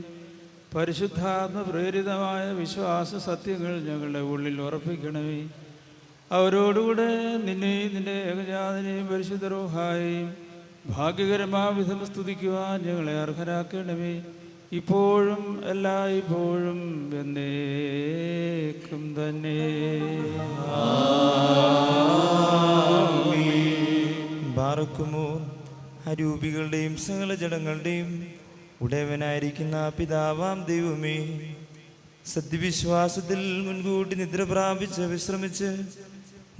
പരിശുദ്ധാത്മ പ്രേരിതമായ വിശ്വാസ സത്യങ്ങൾ ഞങ്ങളുടെ ഉള്ളിൽ ഉറപ്പിക്കണമേ. അവരോടുകൂടെ നിന്നെയും നിന്റെ ഏകജാതനെയും പരിശുദ്ധ റൂഹായെയും ഭാഗ്യകരമാവിധം സ്തുതിക്കുവാൻ ഞങ്ങളെ അർഹരാക്കണമേ, ഇപ്പോഴും എല്ലായ്പ്പോഴും എന്നേക്കും തന്നെ. ബാറക്കുമോ അരൂപികളുടെയും സകല ജഡങ്ങളുടെയും ഉടയവനായിരിക്കുന്ന പിതാവാം ദൈവമേ, സത്യവിശ്വാസത്തിൽ മുൻകൂട്ടി നിദ്ര പ്രാപിച്ച് വിശ്രമിച്ച്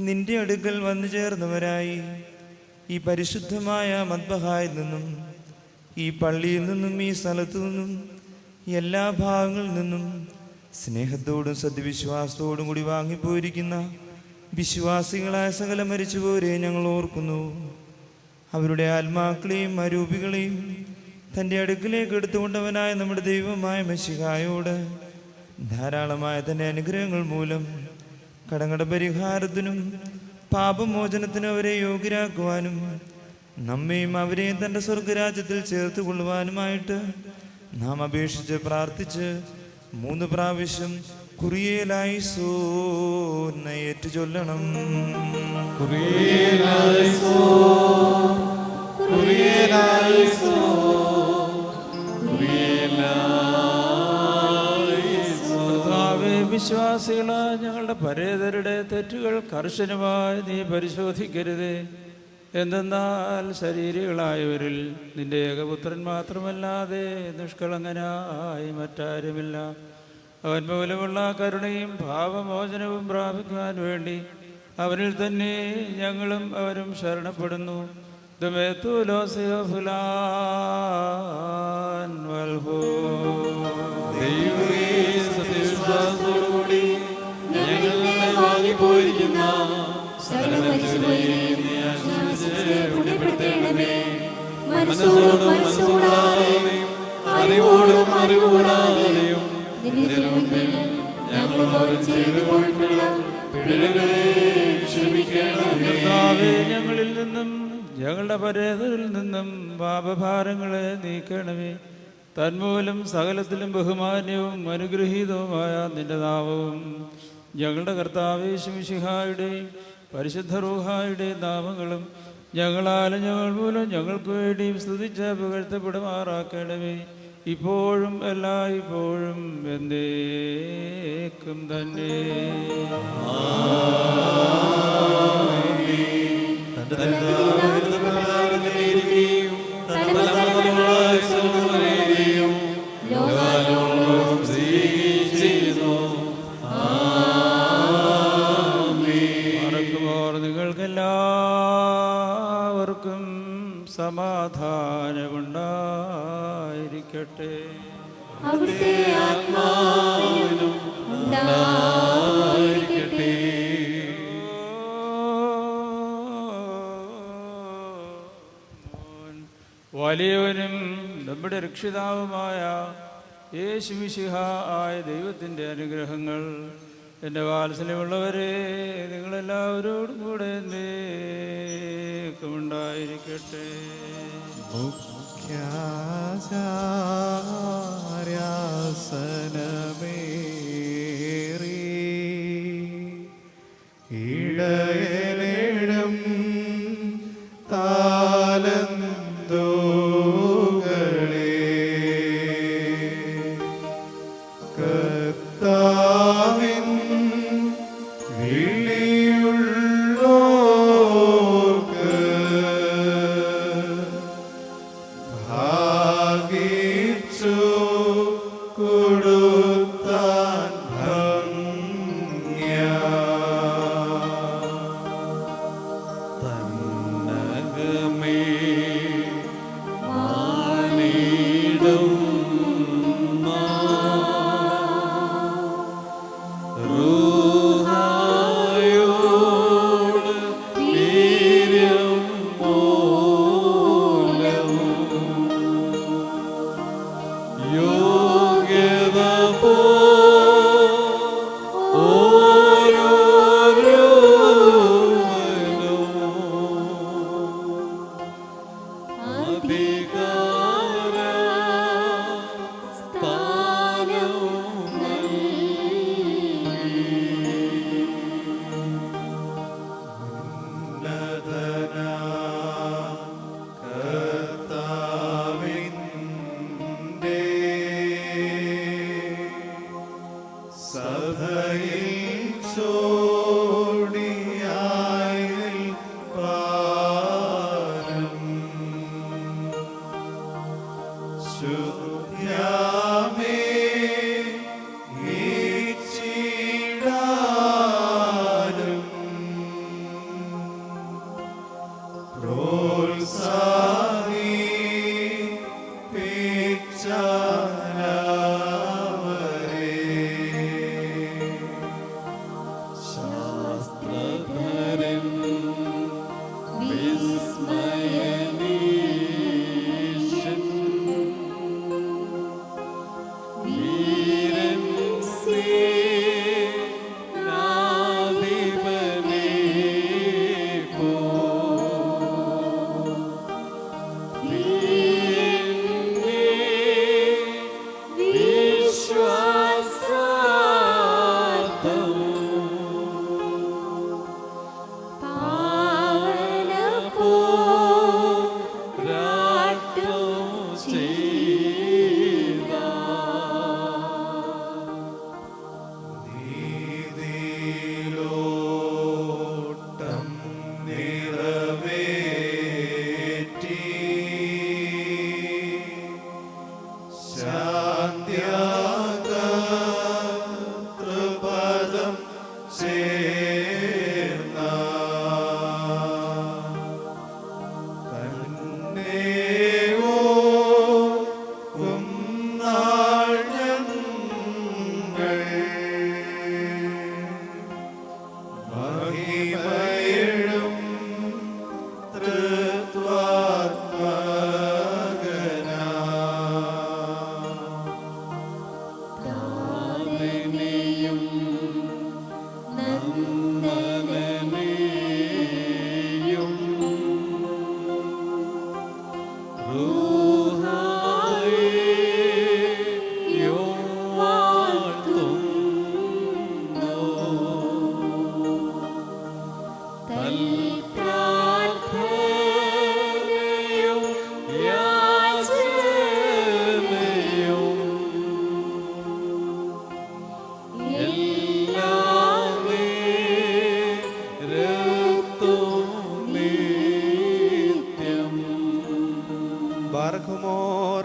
നിന്റെ അടുക്കൽ വന്നു ചേർന്നവരായി ഈ പരിശുദ്ധമായ മദ്ബഹായിൽ നിന്നും ഈ പള്ളിയിൽ നിന്നും ഈ സ്ഥലത്തു നിന്നും എല്ലാ ഭാഗങ്ങളിൽ നിന്നും സ്നേഹത്തോടും സത്യവിശ്വാസത്തോടും കൂടി വാങ്ങിപ്പോയിരിക്കുന്ന വിശ്വാസികളായ സകല മരിച്ചുപോരെ ഞങ്ങൾ ഓർക്കുന്നു. അവരുടെ ആത്മാക്കളെയും അരൂപികളെയും തൻ്റെ അടുക്കിലേക്ക് എടുത്തുകൊണ്ടവനായ നമ്മുടെ ദൈവമായ മെശിഹായോട് ധാരാളമായ തൻ്റെ അനുഗ്രഹങ്ങൾ മൂലം കടങ്ങളുടെ പരിഹാരത്തിനും പാപമോചനത്തിനും അവരെ യോഗ്യരാക്കുവാനും നമ്മയും അവരെയും തൻ്റെ സ്വർഗരാജ്യത്തിൽ ചേർത്ത് കൊള്ളുവാനുമായിട്ട് നാം അപേക്ഷിച്ച് പ്രാർത്ഥിച്ച് 3 പ്രാവശ്യം കുറിയേലായിസോൻ ഏറ്റു ചൊല്ലണം. വിശ്വാസികളായ ഞങ്ങളുടെ പരേതരുടെ തെറ്റുകൾ കർശനമായി നീ പരിശോധിക്കരുതേ. എന്തെന്നാൽ ശരീരികളായവരിൽ നിന്റെ ഏകപുത്രൻ മാത്രമല്ലാതെ നിഷ്കളങ്കനായി മറ്റാരുമില്ല. അവൻ മൂലമുള്ള കരുണയും ഭാവമോചനവും പ്രാപിക്കുവാൻ വേണ്ടി അവരിൽ തന്നെ ഞങ്ങളും അവരും ശരണപ്പെടുന്നു. ഞങ്ങളിൽ നിന്നും ഞങ്ങളുടെ പരേതരിൽ നിന്നും പാപഭാരങ്ങളെ നീക്കണമേ. തന്മൂലം സകലത്തിലും ബഹുമാന്യവും അനുഗ്രഹീതവുമായ നിന്റെ നാമവും ഞങ്ങളുടെ കർത്താവ് യേശു മിശിഹായുടെയും പരിശുദ്ധ റൂഹായുടെയും നാമങ്ങളും ഞങ്ങളാലും ഞങ്ങൾ മൂലം ഞങ്ങൾക്ക് വേണ്ടിയും സ്തുതിച്ച് പുകഴ്ത്തപ്പെടുമാറാക്കണമേ, ഇപ്പോഴും എല്ലായ്പ്പോഴും എന്നേക്കും തന്നെ. നിങ്ങൾക്കെല്ലാവർക്കും സമാധാനമുണ്ടായിരിക്കട്ടെ. അവിടുത്തെ ആത്മാവിനും ഉണ്ടായിരിക്കട്ടെ. വലിയവനും നമ്മുടെ രക്ഷിതാവുമായ യേശു മിശിഹ ആയ ദൈവത്തിൻ്റെ അനുഗ്രഹങ്ങൾ എൻ്റെ വാത്സല്യമുള്ളവരെ നിങ്ങളെല്ലാവരോടും കൂടെ ഉണ്ടായിരിക്കട്ടെ. മുഖ്യാചാര്യാസനമേറി ഇടയനിടം താലന്തോകളെ കർത്താവിൻ വിളിയുള്ളോർക്ക് ഭാഗിച്ചു കൊടുത്താൻ ഭംഗ്യ തന്നകമേ മാനിടം റൂഹായോട് വീര്യം മൂലവും യോഗ്യത പോ ഓരോരുവനും അധികാര ശുദ്ധ്യാമേ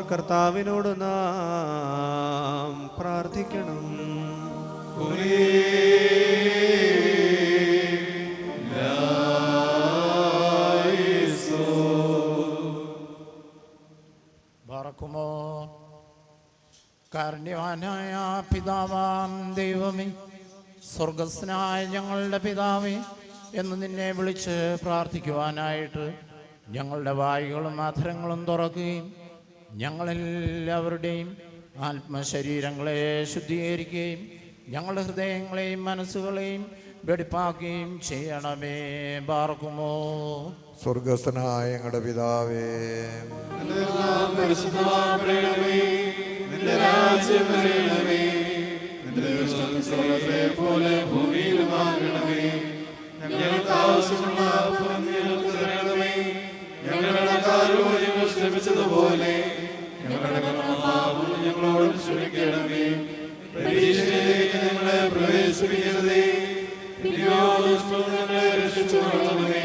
കർത്താവിനോട് നാം പ്രാർത്ഥിക്കണം. ബാറക്കുമോ കാരുണ്യവാനായ പിതാവാം ദൈവമേ, സ്വർഗസ്നായ ഞങ്ങളുടെ പിതാവേ എന്ന് നിന്നെ വിളിച്ച് പ്രാർത്ഥിക്കുവാനായിട്ട് ഞങ്ങളുടെ വായുകളും അധരങ്ങളും തുറക്കുകയും ഞങ്ങളെല്ലാവരുടെയും ആത്മശരീരങ്ങളെ ശുദ്ധീകരിക്കുകയും ഞങ്ങളുടെ ഹൃദയങ്ങളെയും മനസ്സുകളെയും വെടിപ്പാക്കുകയും ചെയ്യണമേ. ബാർക്കുമോ സ്വർഗസ്ഥനായ ഞങ്ങളുടെ പിതാവേ, പോലെ ഭൂമിയിലുമാകണമേ. ഞങ്ങൾക്ക് ആവശ്യമുള്ള ഞങ്ങളുടെ ക്ഷമിച്ചതുപോലെ ഞങ്ങളോട് ക്ഷമിക്കണമേ. പരീക്ഷയിലേക്ക് ഞങ്ങളെ പ്രവേശിപ്പിക്കരുതേ, ഞങ്ങളെ രക്ഷിച്ചുകൊള്ളണമേ.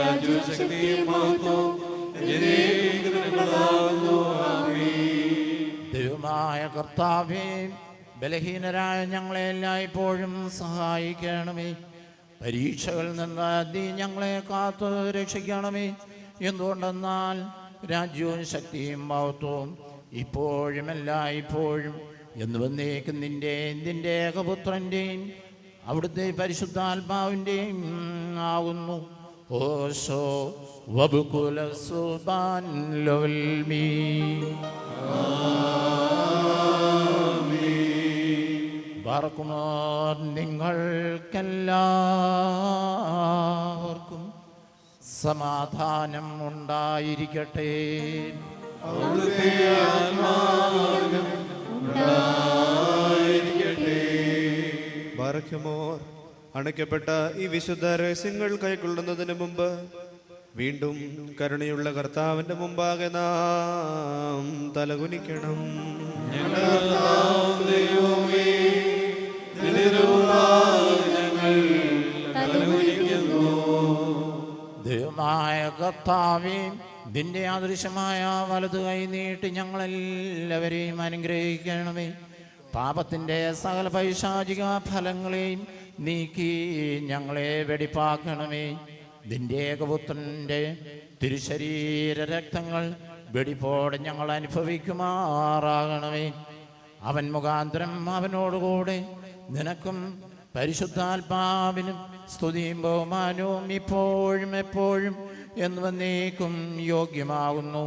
രാജ്യവും ശക്തിയും മഹത്വവും ദൈവമായ കർത്താവേ, ബലഹീനരായ ഞങ്ങളെ എല്ലായ്പ്പോഴും സഹായിക്കണമേ. പരീക്ഷകളിൽ നിന്ന് നീ ഞങ്ങളെ കാത്തു രക്ഷിക്കണമേ. എന്തുകൊണ്ടെന്നാൽ രാജ്യവും ശക്തിയും മഹത്വവും ഇപ്പോഴും എല്ലായ്പ്പോഴും എന്ന് വന്നേക്കും നിന്റെ ഏകപുത്രൻ്റെയും അവിടുത്തെ പരിശുദ്ധാത്മാവിൻ്റെയും ആകുന്നു. ഓശോ വബുകുല സുബാൻ ലോൽമീ. ബാറക്കുമോ നിങ്ങൾക്കെല്ലാവർക്കും സമാധാനം ഉണ്ടായിരിക്കട്ടെ. ബാറക്കുമോർ അണയ്ക്കപ്പെട്ട ഈ വിശുദ്ധ രഹസ്യങ്ങൾ കൈക്കൊള്ളുന്നതിന് മുമ്പ് വീണ്ടും കരുണയുള്ള കർത്താവിന്റെ മുമ്പാകെ നാം തലകുനിക്കണം. ദൈവമായ കർത്താവേ, നിന്റെ അദൃശ്യമായ വലതു കൈ നീട്ടി ഞങ്ങളെല്ലാവരെയും അനുഗ്രഹിക്കണമേ. പാപത്തിൻ്റെ സകല പൈശാചിക ഫലങ്ങളെയും നീക്കി ഞങ്ങളെ വെടിപ്പാക്കണമേ. നിന്റെ ഏകപുത്രൻ്റെ തിരുശരീര രക്തങ്ങൾ വെടിപ്പോടെ ഞങ്ങൾ അനുഭവിക്കുമാറാകണമേ. അവൻ മുഖാന്തരം അവനോടുകൂടെ നിനക്കും പരിശുദ്ധാത്മാവിനും സ്തുതിയും ബഹുമാനവും ഇപ്പോഴും എപ്പോഴും എന്നേക്കും യോഗ്യമാകുന്നു.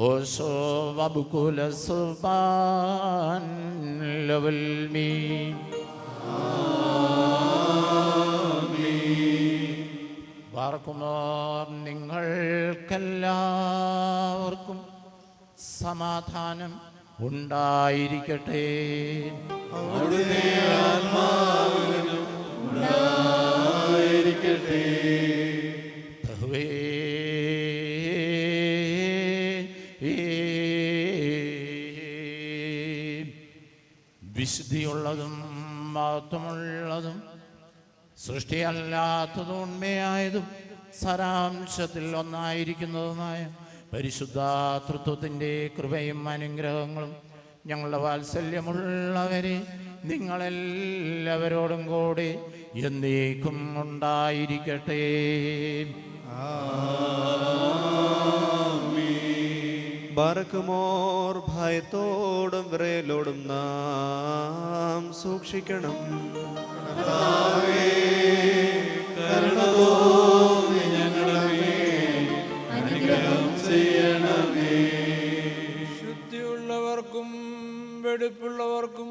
ഓശോ വബുകുല സുബാൻ ലവൽ മീ. വാർക്കുമോർ നിങ്ങൾക്കെല്ലാവർക്കും സമാധാനം ഉണ്ടായിരിക്കട്ടെ. അവിടുത്തെ ആത്മാവിനും ഉണ്ടായിരിക്കട്ടെ. ബഹുവേ വിശുദ്ധിയുള്ളതും മഹത്വമുള്ളതും സൃഷ്ടിയല്ലാത്തതും ഉണ്മയായതും സാരാംശത്തിൽ ഒന്നായിരിക്കുന്നതുമായ പരിശുദ്ധ തൃത്വത്തിൻ്റെ കൃപയും അനുഗ്രഹങ്ങളും ഞങ്ങളുടെ വാത്സല്യമുള്ളവരെ നിങ്ങളെല്ലാവരോടും കൂടി എന്നേക്കും ഉണ്ടായിരിക്കട്ടെ. ബാറക്കുമോർ ഭയത്തോടും വിറയലോടും നാം സൂക്ഷിക്കണം. കരുണ തോന്നി ഞങ്ങളുടെ മേൽ അനുഗ്രഹം ചെയ്യണമേ. ശുദ്ധിയുള്ളവർക്കും വെടിപ്പുള്ളവർക്കും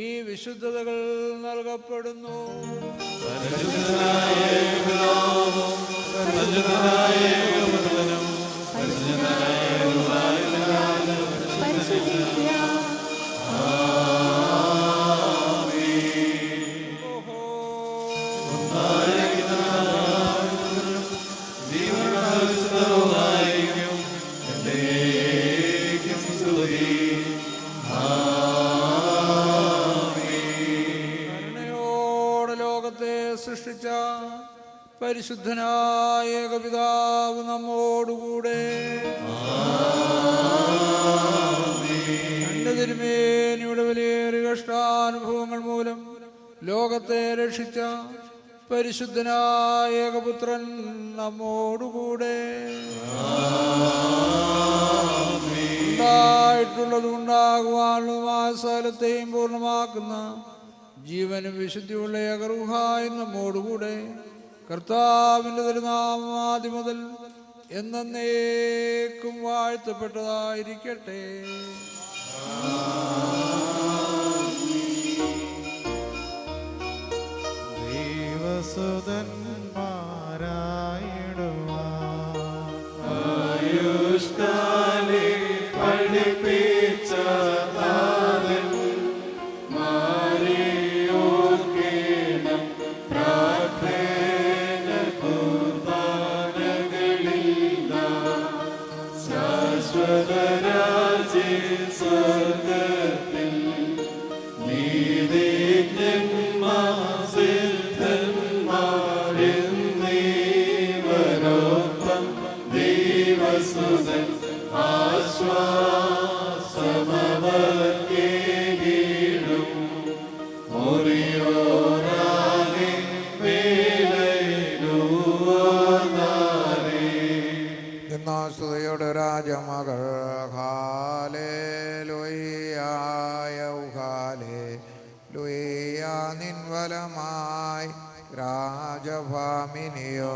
ഈ വിശുദ്ധതകൾ നൽകപ്പെടുന്നു. പരിശുദ്ധനായ പിതാവും പരിശുദ്ധനായ പുത്രനും പരിശുദ്ധനായ ദൈവത്തിനാലും പരിശുദ്ധിക്കാം. സൃഷ്ടിച്ച പരിശുദ്ധനായ ഏകപിതാവ് നമ്മോടുകൂടെ. തന്റെ തിരുമേനിയുടെ വിലയേറിയ കഷ്ടാനുഭവങ്ങൾ മൂലം ലോകത്തെ രക്ഷിച്ച പരിശുദ്ധനായ ഏകപുത്രൻ നമ്മോടുകൂടെ. ഉണ്ടായിട്ടുള്ളതും ഉണ്ടാകുവാനുള്ളതുമായ സകലത്തെയും പൂർണ്ണമാക്കുന്ന ജീവനും വിശുദ്ധിയുള്ള ഏകരൂഹായും നമ്മോടുകൂടെ. കർത്താവിൻ്റെ തിരുനാമം ആദ്യം മുതൽ എന്നേക്കും വാഴ്ത്തപ്പെട്ടതായിരിക്കട്ടെ. ആയുഷ്കാലേ പഠിപ്പിച്ച താതൻ മാറിയോർക്കേണം പ്രാർത്ഥന കുർബാനകളിൽ ശാശ്വത രാജ്യ സ്വർഗത്തിൽ നീതിജ്ഞന്മാസിദ്ധന്മാരെന്നീവരോപ്പം ദൈവസുതൻ ആശ്വാസമവർക്കേകിടും മുറിയോരാകെ വേലയിലുവാനാരേ. നിന്നാസ്തുതയുടെ രാജമകൾ ഹാലേലൂയായൗഹാലേ ലൂയ നിൻവലമായി രാജഭാമിനിയോ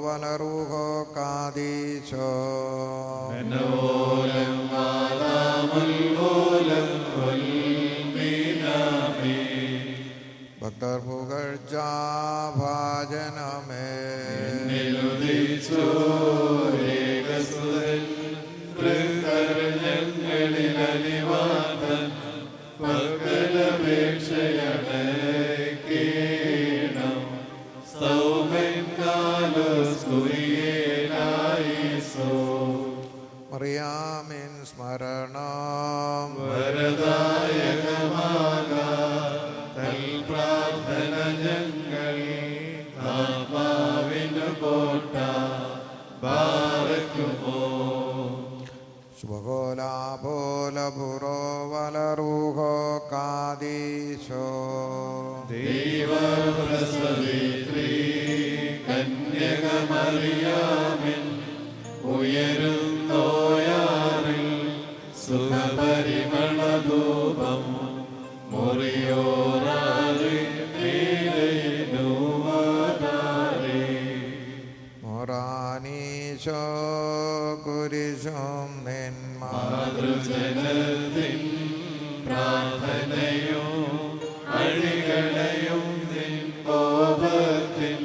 വലറുഹോ കാദീശോ ഭക്തർ പുകഴ്ചാഭാജനമേ ഞങ്ങളിലലിവാദൻ പകലപേക്ഷയണ കാലോസ് കുറിയേലായിസോ മറിയാമിൻ സ്മരണം വരദായകമാകാൻ പ്രാർത്ഥന ഞങ്ങൾ ആത്മാവിനു കോട്ട ബാറക്കുമോ ശുഭകോലാപോലപുരോ വലറൂഹോ കാദീശോ ദൈവപ്രസവിത്രീ കന്യകമറിയാമിൻ ഉയരുന്നോയാറിൽ സുഖപരിമളധൂപം മുറിയോറാറി മൊറാനീശോ കുരിശും നിൻ മാതൃജനത്തിൻ പ്രാർത്ഥനയോ അഴികളെയും നിൻ കോപത്തിൻ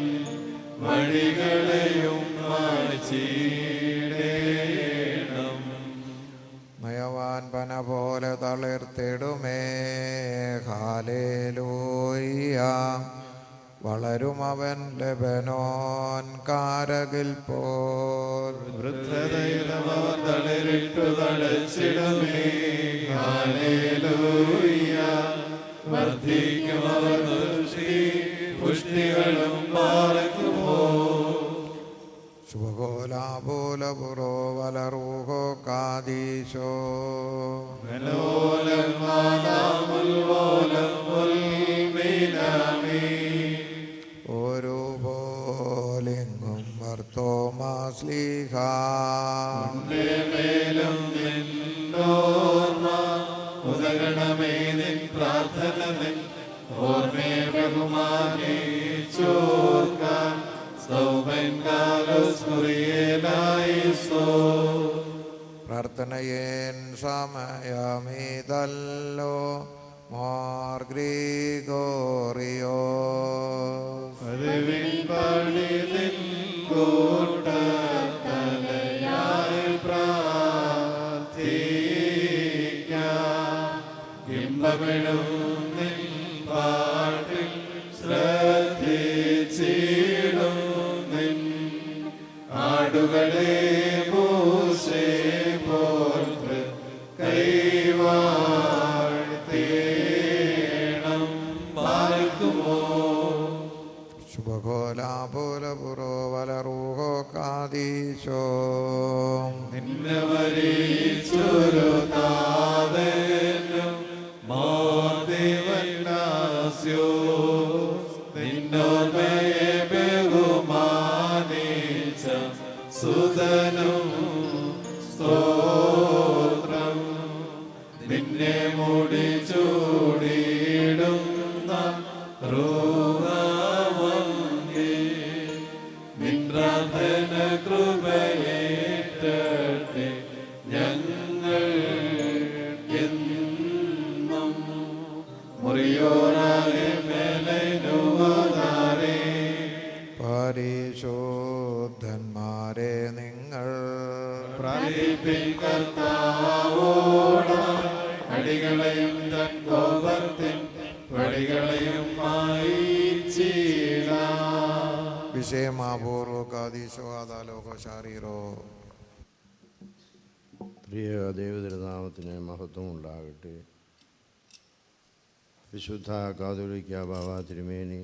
വഴികളെയും മാറ്റിയിടേണം നയവാൻ പന പോലെ തളിർത്തിടുമേ ഹാലേലൂയ വളരും അവൻ ലെബനോൻ കാരകിൽ പോൽ വൃദ്ധതയിലവർ തളിരിട്ടു തടച്ചിടുമേ ഹല്ലേലൂയ വർദ്ധിക്കും അവർ പുഷ്ടികളും പാർക്കുമോ ശുഭകോലാപോലപുരോ വലറൂഹോ കാദീശോ ഒരു പോലെങ്ങും വർത്തോമാസ്ലീഹ മേലും നിന്നോർമ്മ ഉദകണമേ നിൻ പ്രാർത്ഥന നിൻ ഓർമ്മയെ ബഹുമാനിച്ചോർക്കാൻ സൗമൻ കാലോസ് കുറിയേലായിസോ പ്രാർത്ഥനയേൻ സമയമീതല്ലോ മോർ ഗ്രിഗോറിയോ പതിവിൻ പണി നിൻ കൂട്ടത്തലയായി പ്രാർത്ഥിക്കാം ഇമ്പമിടും നിൻ പാട്ടിൽ ശ്രദ്ധിച്ചിടും നിൻ ആടുകളെ മൂസേ പോൽ കൈവാഴ്ത്തേണം പാർക്കുമോ ശുഭകോലാപോലപുരോ വലറൂഹോ കാദീശോ നിന്നെ വരിച്ചൊരു താതനും മോദിവന്നാസ്യോ നിന്നോർമ്മയെ ബഹുമാനിച്ച സുതനും സ്തോത്രം നിന്നെ മൂടി ചൂടിയിടുന്ന റൂഹവന്ദേ നിൻ പ്രാർത്ഥന കൃപയേറ്റട്ടെ ഞങ്ങൾ എന്നും മുറിയോറാകെ മേലനുവതാരേ പരിശുദ്ധന്മാരെ നിങ്ങൾ പ്രാർത്ഥിപ്പിൻ കർത്താവോടായി അടികളെയും തൻ കോപത്തിൻ വടികളെയും മായിച്ചിടാം വിഷയമാപൂർവ കാദീശോ ആദാലോകോ ശാരീരോ പ്രിയ ദൈവതിരുനാമത്തിന് മഹത്വം ഉണ്ടാകട്ടെ. വിശുദ്ധ കാതോലിക്ക ബാബ തിരുമേനി,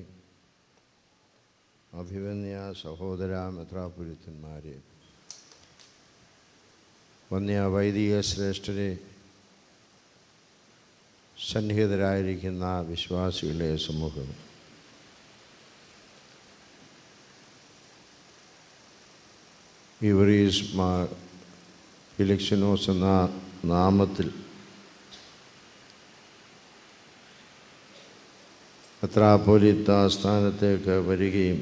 അഭിവന്യ സഹോദര മെത്രാപൊലീത്തന്മാരെ, വന്യ വൈദിക ശ്രേഷ്ഠരെ, സന്നിഹിതരായിരിക്കുന്ന വിശ്വാസികളെ സമൂഹം, ഇവരീസ് ഇലക്ഷനോസ് എന്ന നാമത്തിൽ മെത്രാപ്പൊലീത്ത സ്ഥാനത്തേക്ക് വരികയും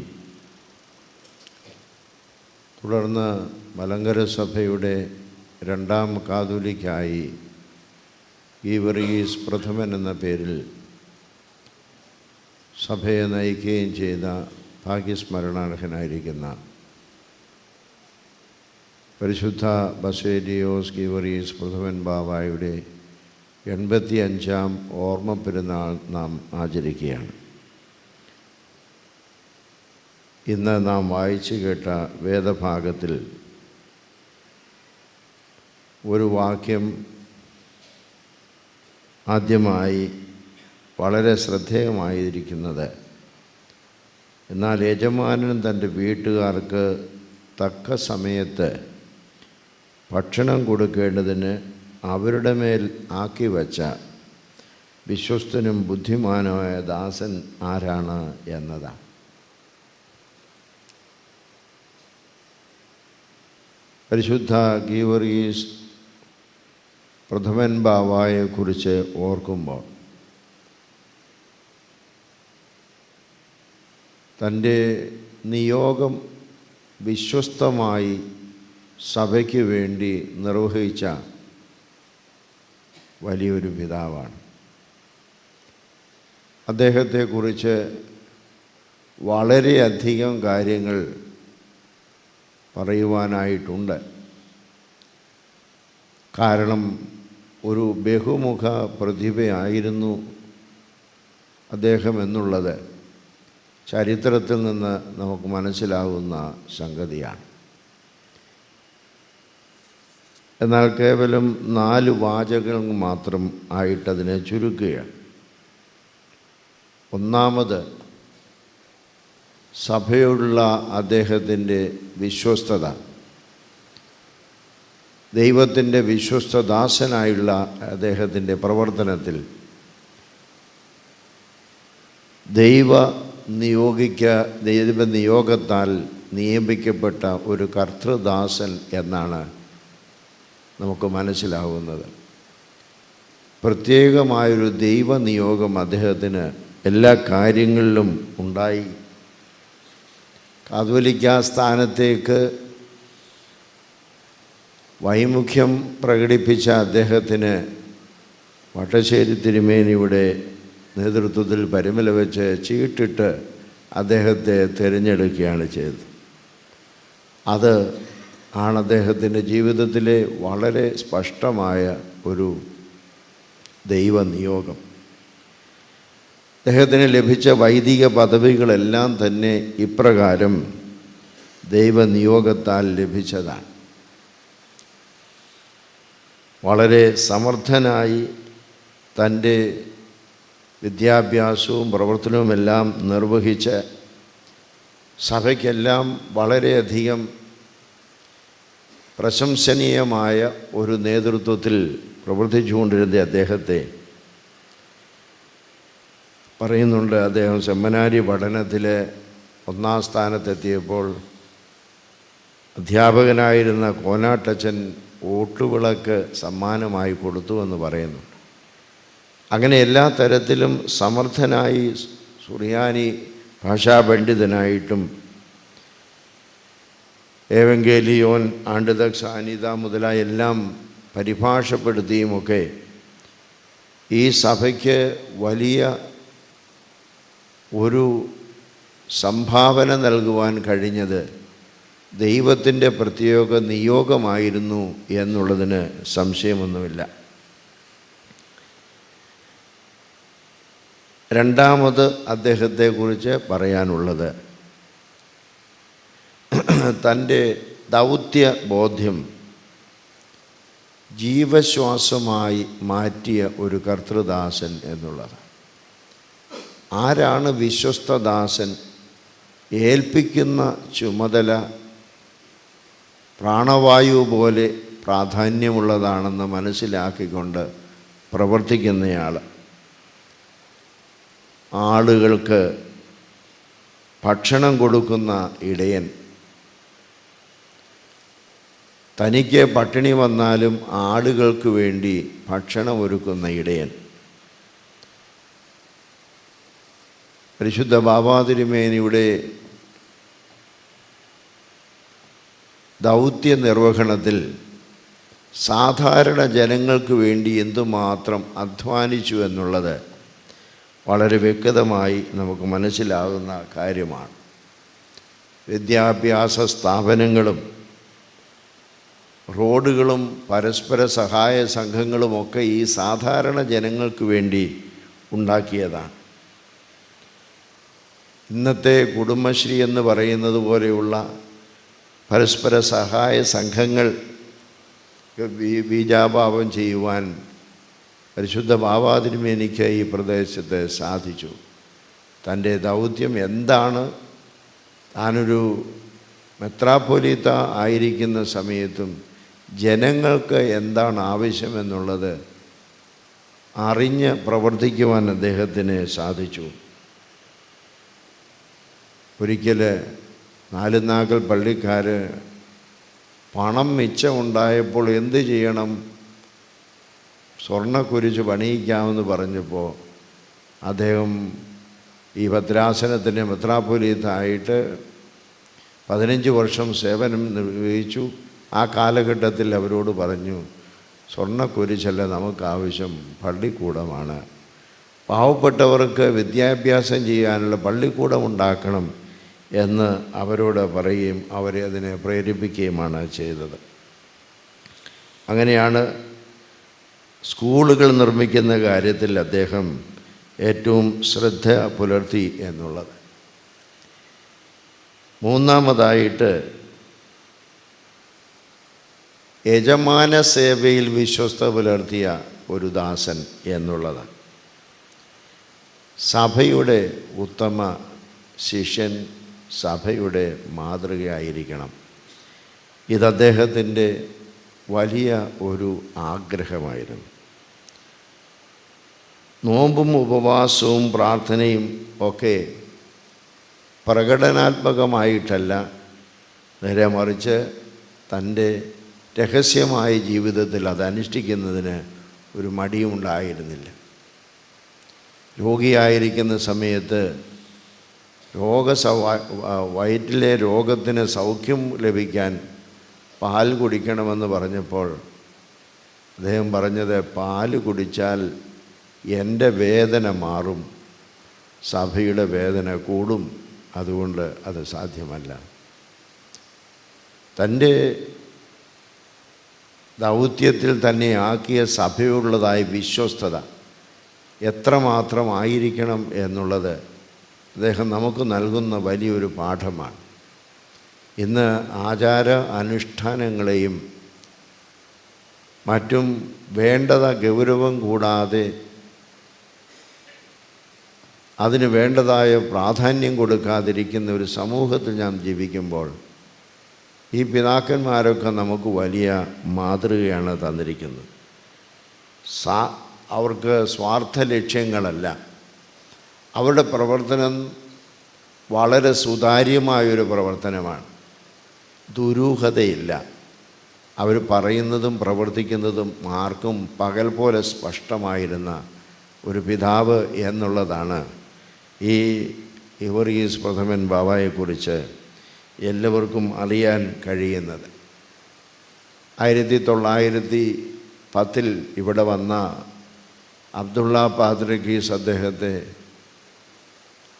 തുടർന്ന് മലങ്കര സഭയുടെ രണ്ടാം കാതോലിക്കായി ഈ വർഗീസ് പ്രഥമൻ എന്ന പേരിൽ സഭയെ നയിക്കുകയും ചെയ്ത ഭാഗ്യസ്മരണാർഹനായിരിക്കുന്ന പരിശുദ്ധ ബസേലിയോസ് ഗീവറീസ് പ്രഥമൻ ബാവായുടെ 85ാം ഓർമ്മ പെരുന്നാൾ നാം ആചരിക്കുകയാണ്. ഇന്ന് നാം വായിച്ചു കേട്ട വേദഭാഗത്തിൽ ഒരു വാക്യം ആദ്യമായി വളരെ ശ്രദ്ധേയമായിരിക്കുന്നത്, എന്നാൽ യജമാനൻ തൻ്റെ വീട്ടുകാർക്ക് തക്ക സമയത്ത് ഭക്ഷണം കൊടുക്കേണ്ടതിന് അവരുടെ മേൽ ആക്കി വച്ച വിശ്വസ്തനും ബുദ്ധിമാനുമായ ദാസൻ ആരാണ് എന്നതാണ്. പരിശുദ്ധ ഗീവർഗീസ് പ്രഥമൻ ബാവായെക്കുറിച്ച് ഓർക്കുമ്പോൾ തൻ്റെ നിയോഗം വിശ്വസ്തമായി സഭയ്ക്ക് വേണ്ടി നിർവഹിച്ച വലിയൊരു പിതാവാണ്. അദ്ദേഹത്തെക്കുറിച്ച് വളരെയധികം കാര്യങ്ങൾ പറയുവാനായിട്ടുണ്ട്. കാരണം ഒരു ബഹുമുഖ പ്രതിഭയായിരുന്നു അദ്ദേഹം എന്നുള്ളത് ചരിത്രത്തിൽ നിന്ന് നമുക്ക് മനസ്സിലാകുന്ന സംഗതിയാണ്. എന്നാൽ കേവലം 4 വാചകങ്ങൾ മാത്രം ആയിട്ടതിനെ ചുരുക്കുകയാണ്. ഒന്നാമത്, സഭയോടുള്ള അദ്ദേഹത്തിൻ്റെ വിശ്വസ്തത, ദൈവത്തിൻ്റെ വിശ്വസ്തദാസനായുള്ള അദ്ദേഹത്തിൻ്റെ പ്രവർത്തനത്തിൽ ദൈവനിയോഗത്താൽ നിയമിക്കപ്പെട്ട ഒരു കർത്തൃദാസൻ എന്നാണ് നമുക്ക് മനസ്സിലാവുന്നത്. പ്രത്യേകമായൊരു ദൈവനിയോഗം അദ്ദേഹത്തിന് എല്ലാ കാര്യങ്ങളിലും ഉണ്ടായി. കാതോലിക്കാ സ്ഥാനത്തേക്ക് വൈമുഖ്യം പ്രകടിപ്പിച്ച അദ്ദേഹത്തിന് വട്ടശ്ശേരി തിരുമേനിയുടെ നേതൃത്വത്തിൽ പരിമല വെച്ച് ചീട്ടിട്ട് അദ്ദേഹത്തെ തിരഞ്ഞെടുക്കുകയാണ് ചെയ്തത്. അത് ആണ് അദ്ദേഹത്തിൻ്റെ ജീവിതത്തിലെ വളരെ സ്പഷ്ടമായ ഒരു ദൈവനിയോഗം. അദ്ദേഹത്തിന് ലഭിച്ച വൈദിക പദവികളെല്ലാം തന്നെ ഇപ്രകാരം ദൈവനിയോഗത്താൽ ലഭിച്ചതാണ്. വളരെ സമർത്ഥനായി തൻ്റെ വിദ്യാഭ്യാസവും പ്രവർത്തനവുമെല്ലാം നിർവഹിച്ച് സഭയ്ക്കെല്ലാം വളരെയധികം പ്രശംസനീയമായ ഒരു നേതൃത്വത്തിൽ പ്രവർത്തിച്ചുകൊണ്ടിരുന്ന അദ്ദേഹത്തെ പറയുന്നുണ്ട്. അദ്ദേഹം സെമിനാരി പഠനത്തിൽ 1ാം സ്ഥാനത്തെത്തിയപ്പോൾ അധ്യാപകനായിരുന്ന കോനാട്ടച്ചൻ ഓട്ടുവിളക്ക് സമ്മാനമായി കൊടുത്തുവെന്ന് പറയുന്നുണ്ട്. അങ്ങനെ എല്ലാ തരത്തിലും സമർത്ഥനായി സുറിയാനി ഭാഷാപണ്ഡിതനായിട്ടും ഏവങ്കേലിയോൻ, ആണ്ടുതക് സാനിത മുതലായ എല്ലാം പരിഭാഷപ്പെടുത്തിയുമൊക്കെ ഈ സഭയ്ക്ക് വലിയ ഒരു സംഭാവന നൽകുവാൻ കഴിഞ്ഞത് ദൈവത്തിൻ്റെ പ്രത്യേക നിയോഗമായിരുന്നു എന്നുള്ളതിന് സംശയമൊന്നുമില്ല. രണ്ടാമത് അദ്ദേഹത്തെക്കുറിച്ച് പറയാനുള്ളത്, തൻ്റെ ദൗത്യബോധ്യം ജീവശ്വാസമായി മാറ്റിയ ഒരു കർത്തൃദാസൻ എന്നുള്ളത്. ആരാണ് വിശ്വസ്തദാസൻ? ഏൽപ്പിക്കുന്ന ചുമതല പ്രാണവായു പോലെ പ്രാധാന്യമുള്ളതാണെന്ന് മനസ്സിലാക്കിക്കൊണ്ട് പ്രവർത്തിക്കുന്നയാൾ. ആളുകൾക്ക് ഭക്ഷണം കൊടുക്കുന്ന ഇടയൻ. തനിക്ക് പട്ടിണി വന്നാലും ആളുകൾക്ക് വേണ്ടി ഭക്ഷണം ഒരുക്കുന്ന ഇടയൻ. പരിശുദ്ധ ബാബാ തിരുമേനിയുടെ ദൗത്യ നിർവഹണത്തിൽ സാധാരണ ജനങ്ങൾക്ക് വേണ്ടി എന്തുമാത്രം അധ്വാനിച്ചു എന്നുള്ളത് വളരെ വ്യക്തമായി നമുക്ക് മനസ്സിലാകുന്ന കാര്യമാണ്. വിദ്യാഭ്യാസ സ്ഥാപനങ്ങളും റോഡുകളും പരസ്പര സഹായ സംഘങ്ങളുമൊക്കെ ഈ സാധാരണ ജനങ്ങൾക്ക് വേണ്ടി ഉണ്ടാക്കിയതാണ്. ഇന്നത്തെ കുടുംബശ്രീ എന്ന് പറയുന്നത് പോലെയുള്ള പരസ്പര സഹായ സംഘങ്ങൾ ബീജാഭാവം ചെയ്യുവാൻ പരിശുദ്ധ ബാവാതിരുമേനിക്ക് ഈ പ്രദേശത്ത് സാധിച്ചു. തൻ്റെ ദൗത്യം എന്താണ്, താനൊരു മെത്രാപ്പൊലീത്ത ആയിരിക്കുന്ന സമയത്തും ജനങ്ങൾക്ക് എന്താണ് ആവശ്യമെന്നുള്ളത് അറിഞ്ഞ് പ്രവർത്തിക്കുവാൻ അദ്ദേഹത്തിന് സാധിച്ചു. ഒരിക്കൽ നാലുനാക്കൽ പള്ളിക്കാർ പണം മിച്ചമുണ്ടായപ്പോൾ എന്ത് ചെയ്യണം, സ്വർണ്ണക്കുരിശ് പണിയിക്കാമെന്ന് പറഞ്ഞപ്പോൾ അദ്ദേഹം ഈ ഭദ്രാസനത്തിൻ്റെ മെത്രാപ്പൊലീത്തായിട്ട് 15 വർഷം സേവനം നിർവഹിച്ചു. ആ കാലഘട്ടത്തിൽ അവരോട് പറഞ്ഞു, സ്വർണ്ണക്കുരിശല്ല നമുക്കാവശ്യം, പള്ളിക്കൂടമാണ്. പാവപ്പെട്ടവർക്ക് വിദ്യാഭ്യാസം ചെയ്യാനുള്ള പള്ളിക്കൂടം ഉണ്ടാക്കണം എന്ന് അവരോട് പറയുകയും അവരെ അതിനെ പ്രേരിപ്പിക്കുകയുമാണ് ചെയ്തത്. അങ്ങനെയാണ് സ്കൂളുകൾ നിർമ്മിക്കുന്ന കാര്യത്തിൽ അദ്ദേഹം ഏറ്റവും ശ്രദ്ധ പുലർത്തി എന്നുള്ളത്. മൂന്നാമതായിട്ട് യജമാന സേവയിൽ വിശ്വസ്ത പുലർത്തിയ ഒരു ദാസൻ എന്നുള്ളത്. സഭയുടെ ഉത്തമ ശിഷ്യൻ സഭയുടെ മാതൃകയായിരിക്കണം. ഇത് അദ്ദേഹത്തിൻ്റെ വലിയ ഒരു ആഗ്രഹമായിരുന്നു. നോമ്പും ഉപവാസവും പ്രാർത്ഥനയും ഒക്കെ പ്രകടനാത്മകമായിട്ടല്ല, നേരെ മറിച്ച് തൻ്റെ രഹസ്യമായ ജീവിതത്തിൽ അത് അനുഷ്ഠിക്കുന്നതിന് ഒരു മടിയുമുണ്ടായിരുന്നില്ല. രോഗിയായിരിക്കുന്ന സമയത്ത് വയറ്റിലെ രോഗത്തിന് സൗഖ്യം ലഭിക്കാൻ പാൽ കുടിക്കണമെന്ന് പറഞ്ഞപ്പോൾ അദ്ദേഹം പറഞ്ഞത്, പാല് കുടിച്ചാൽ എൻ്റെ വേദന മാറും, സഭയുടെ വേദന കൂടും, അതുകൊണ്ട് അത് സാധ്യമല്ല. തൻ്റെ ദൗത്യത്തിൽ തന്നെ ആക്കിയ സഭയോടുള്ളതായ വിശ്വസ്തത എത്രമാത്രമായിരിക്കണം എന്നുള്ളത് അദ്ദേഹം നമുക്ക് നൽകുന്ന വലിയൊരു പാഠമാണ്. ഇന്ന് ആചാര അനുഷ്ഠാനങ്ങളെയും മറ്റും വേണ്ടത ഗൗരവം കൂടാതെ അതിന് വേണ്ടതായ പ്രാധാന്യം കൊടുക്കാതിരിക്കുന്ന ഒരു സമൂഹത്തിൽ നാം ജീവിക്കുമ്പോൾ ഈ പിതാക്കന്മാരൊക്കെ നമുക്ക് വലിയ മാതൃകയാണ് തന്നിരിക്കുന്നത്. അവർക്ക് സ്വാർത്ഥ ലക്ഷ്യങ്ങളല്ല, അവരുടെ പ്രവർത്തനം വളരെ സുതാര്യമായൊരു പ്രവർത്തനമാണ്, ദുരൂഹതയില്ല. അവർ പറയുന്നതും പ്രവർത്തിക്കുന്നതും ആർക്കും പകൽ പോലെ സ്പഷ്ടമായിരുന്ന ഒരു പിതാവ് എന്നുള്ളതാണ് ഈ ഇവർഗീസ് പ്രഥമൻ ബാബായെക്കുറിച്ച് എല്ലാവർക്കും അറിയാൻ കഴിയുന്നത്. 1910 ഇവിടെ വന്ന അബ്ദുള്ള പാത്രിക്കീസ് അദ്ദേഹത്തെ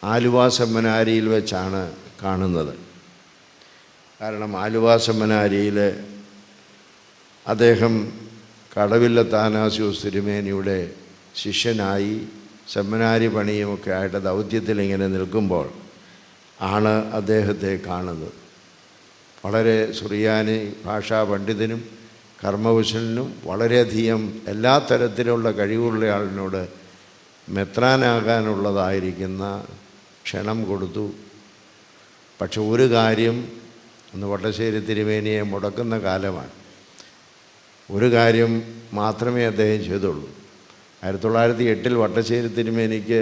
ആലുവ സെമിനാരിയിൽ വെച്ചാണ് കാണുന്നത്. കാരണം ആലുവ സെമിനാരിയിൽ അദ്ദേഹം കടവില്ല അത്താനാസ്യോസ് തിരുമേനിയുടെ ശിഷ്യനായി സെമിനാരി പണിയുമൊക്കെ ആയിട്ട് ദൗത്യത്തിൽ ഇങ്ങനെ നിൽക്കുമ്പോൾ ആണ് അദ്ദേഹത്തെ കാണുന്നത്. വളരെ സുറിയാനി ഭാഷാ പണ്ഡിതനും കർമ്മകുശലനും വളരെയധികം എല്ലാ തരത്തിലുള്ള കഴിവുള്ള ആളിനോട് മെത്രാനാകാനുള്ളതായിരിക്കുന്ന ക്ഷണം കൊടുത്തു. പക്ഷെ ഒരു കാര്യം, അന്ന് വട്ടശ്ശേരി തിരുമേനിയെ മുടക്കുന്ന കാലമാണ്, ഒരു കാര്യം മാത്രമേ അദ്ദേഹം ചെയ്തുള്ളൂ. 1908 വട്ടശ്ശേരി തിരുമേനിക്ക്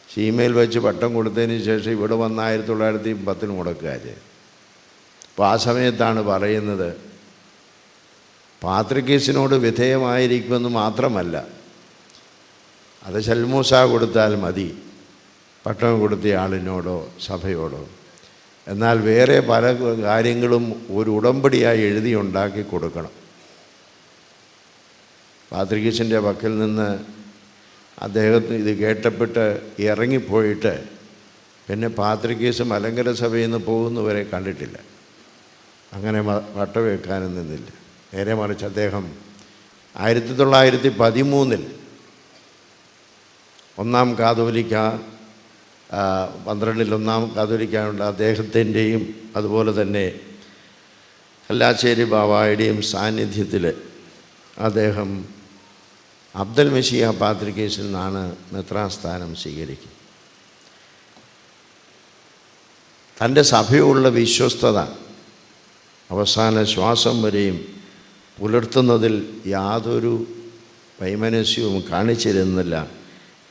ശീമയിൽ വെച്ച് പട്ടം കൊടുത്തതിന് ശേഷം ഇവിടെ വന്ന 1910 മുടക്കുക ചെയ്തു. അപ്പോൾ ആ സമയത്താണ് പറയുന്നത്, പാത്രിക്കീസിനോട് വിധേയമായിരിക്കുമെന്ന് മാത്രമല്ല, അത് ശൽമൂസ കൊടുത്താൽ മതി പട്ടം കൊടുത്ത ആളിനോടോ സഭയോടോ, എന്നാൽ വേറെ പല കാര്യങ്ങളും ഒരു ഉടമ്പടിയായി എഴുതി ഉണ്ടാക്കി കൊടുക്കണം. പാത്രിക്കീസിൻ്റെ പക്കൽ നിന്ന് അദ്ദേഹത്തിന് ഇത് കേട്ടപ്പെട്ട് ഇറങ്ങിപ്പോയിട്ട് പിന്നെ പാത്രിക്കീസ് മലങ്കര സഭയിൽ നിന്ന് പോകുന്നവരെ കണ്ടിട്ടില്ല. അങ്ങനെ വട്ടവെക്കാനും നിന്നില്ല. നേരെ മറിച്ച് അദ്ദേഹം 1913 ഒന്നാം കാതോലിക്ക 12-ൽ കാതോലിക്കാനുണ്ട് അദ്ദേഹത്തിൻ്റെയും അതുപോലെ തന്നെ കല്ലാശ്ശേരി ബാവായുടെയും സാന്നിധ്യത്തിൽ അദ്ദേഹം അബ്ദൽ മെസ്സിയ പാത്രിക്കേസിൽ നിന്നാണ് മെത്രാസ്ഥാനം സ്വീകരിക്കുന്നത്. തൻ്റെ സഭയോടുള്ള വിശ്വസ്തത അവസാന ശ്വാസം വരെയും പുലർത്തുന്നതിൽ യാതൊരു വൈമനസ്യവും കാണിച്ചിരുന്നില്ല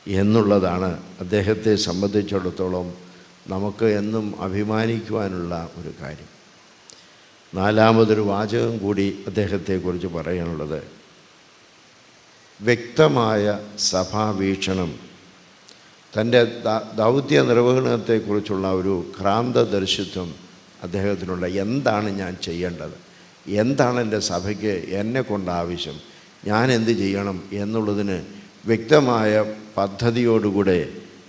എന്നുള്ളതാണ് അദ്ദേഹത്തെ സംബന്ധിച്ചിടത്തോളം നമുക്ക് എന്നും അഭിമാനിക്കുവാനുള്ള ഒരു കാര്യം. 4-മതൊരു വാചകം കൂടി അദ്ദേഹത്തെക്കുറിച്ച് പറയാനുള്ളത്, വ്യക്തമായ സഭാവീക്ഷണം, തൻ്റെ ദൗത്യ നിർവഹണത്തെക്കുറിച്ചുള്ള ഒരു ക്രാന്തദർശിത്വം അദ്ദേഹത്തിനുള്ള. എന്താണ് ഞാൻ ചെയ്യേണ്ടത്, എന്താണ് എൻ്റെ സഭയ്ക്ക് എന്നെ കൊണ്ട് ആവശ്യം, ഞാൻ എന്ത് ചെയ്യണം എന്നുള്ളതിന് വ്യക്തമായ പദ്ധതിയോടുകൂടെ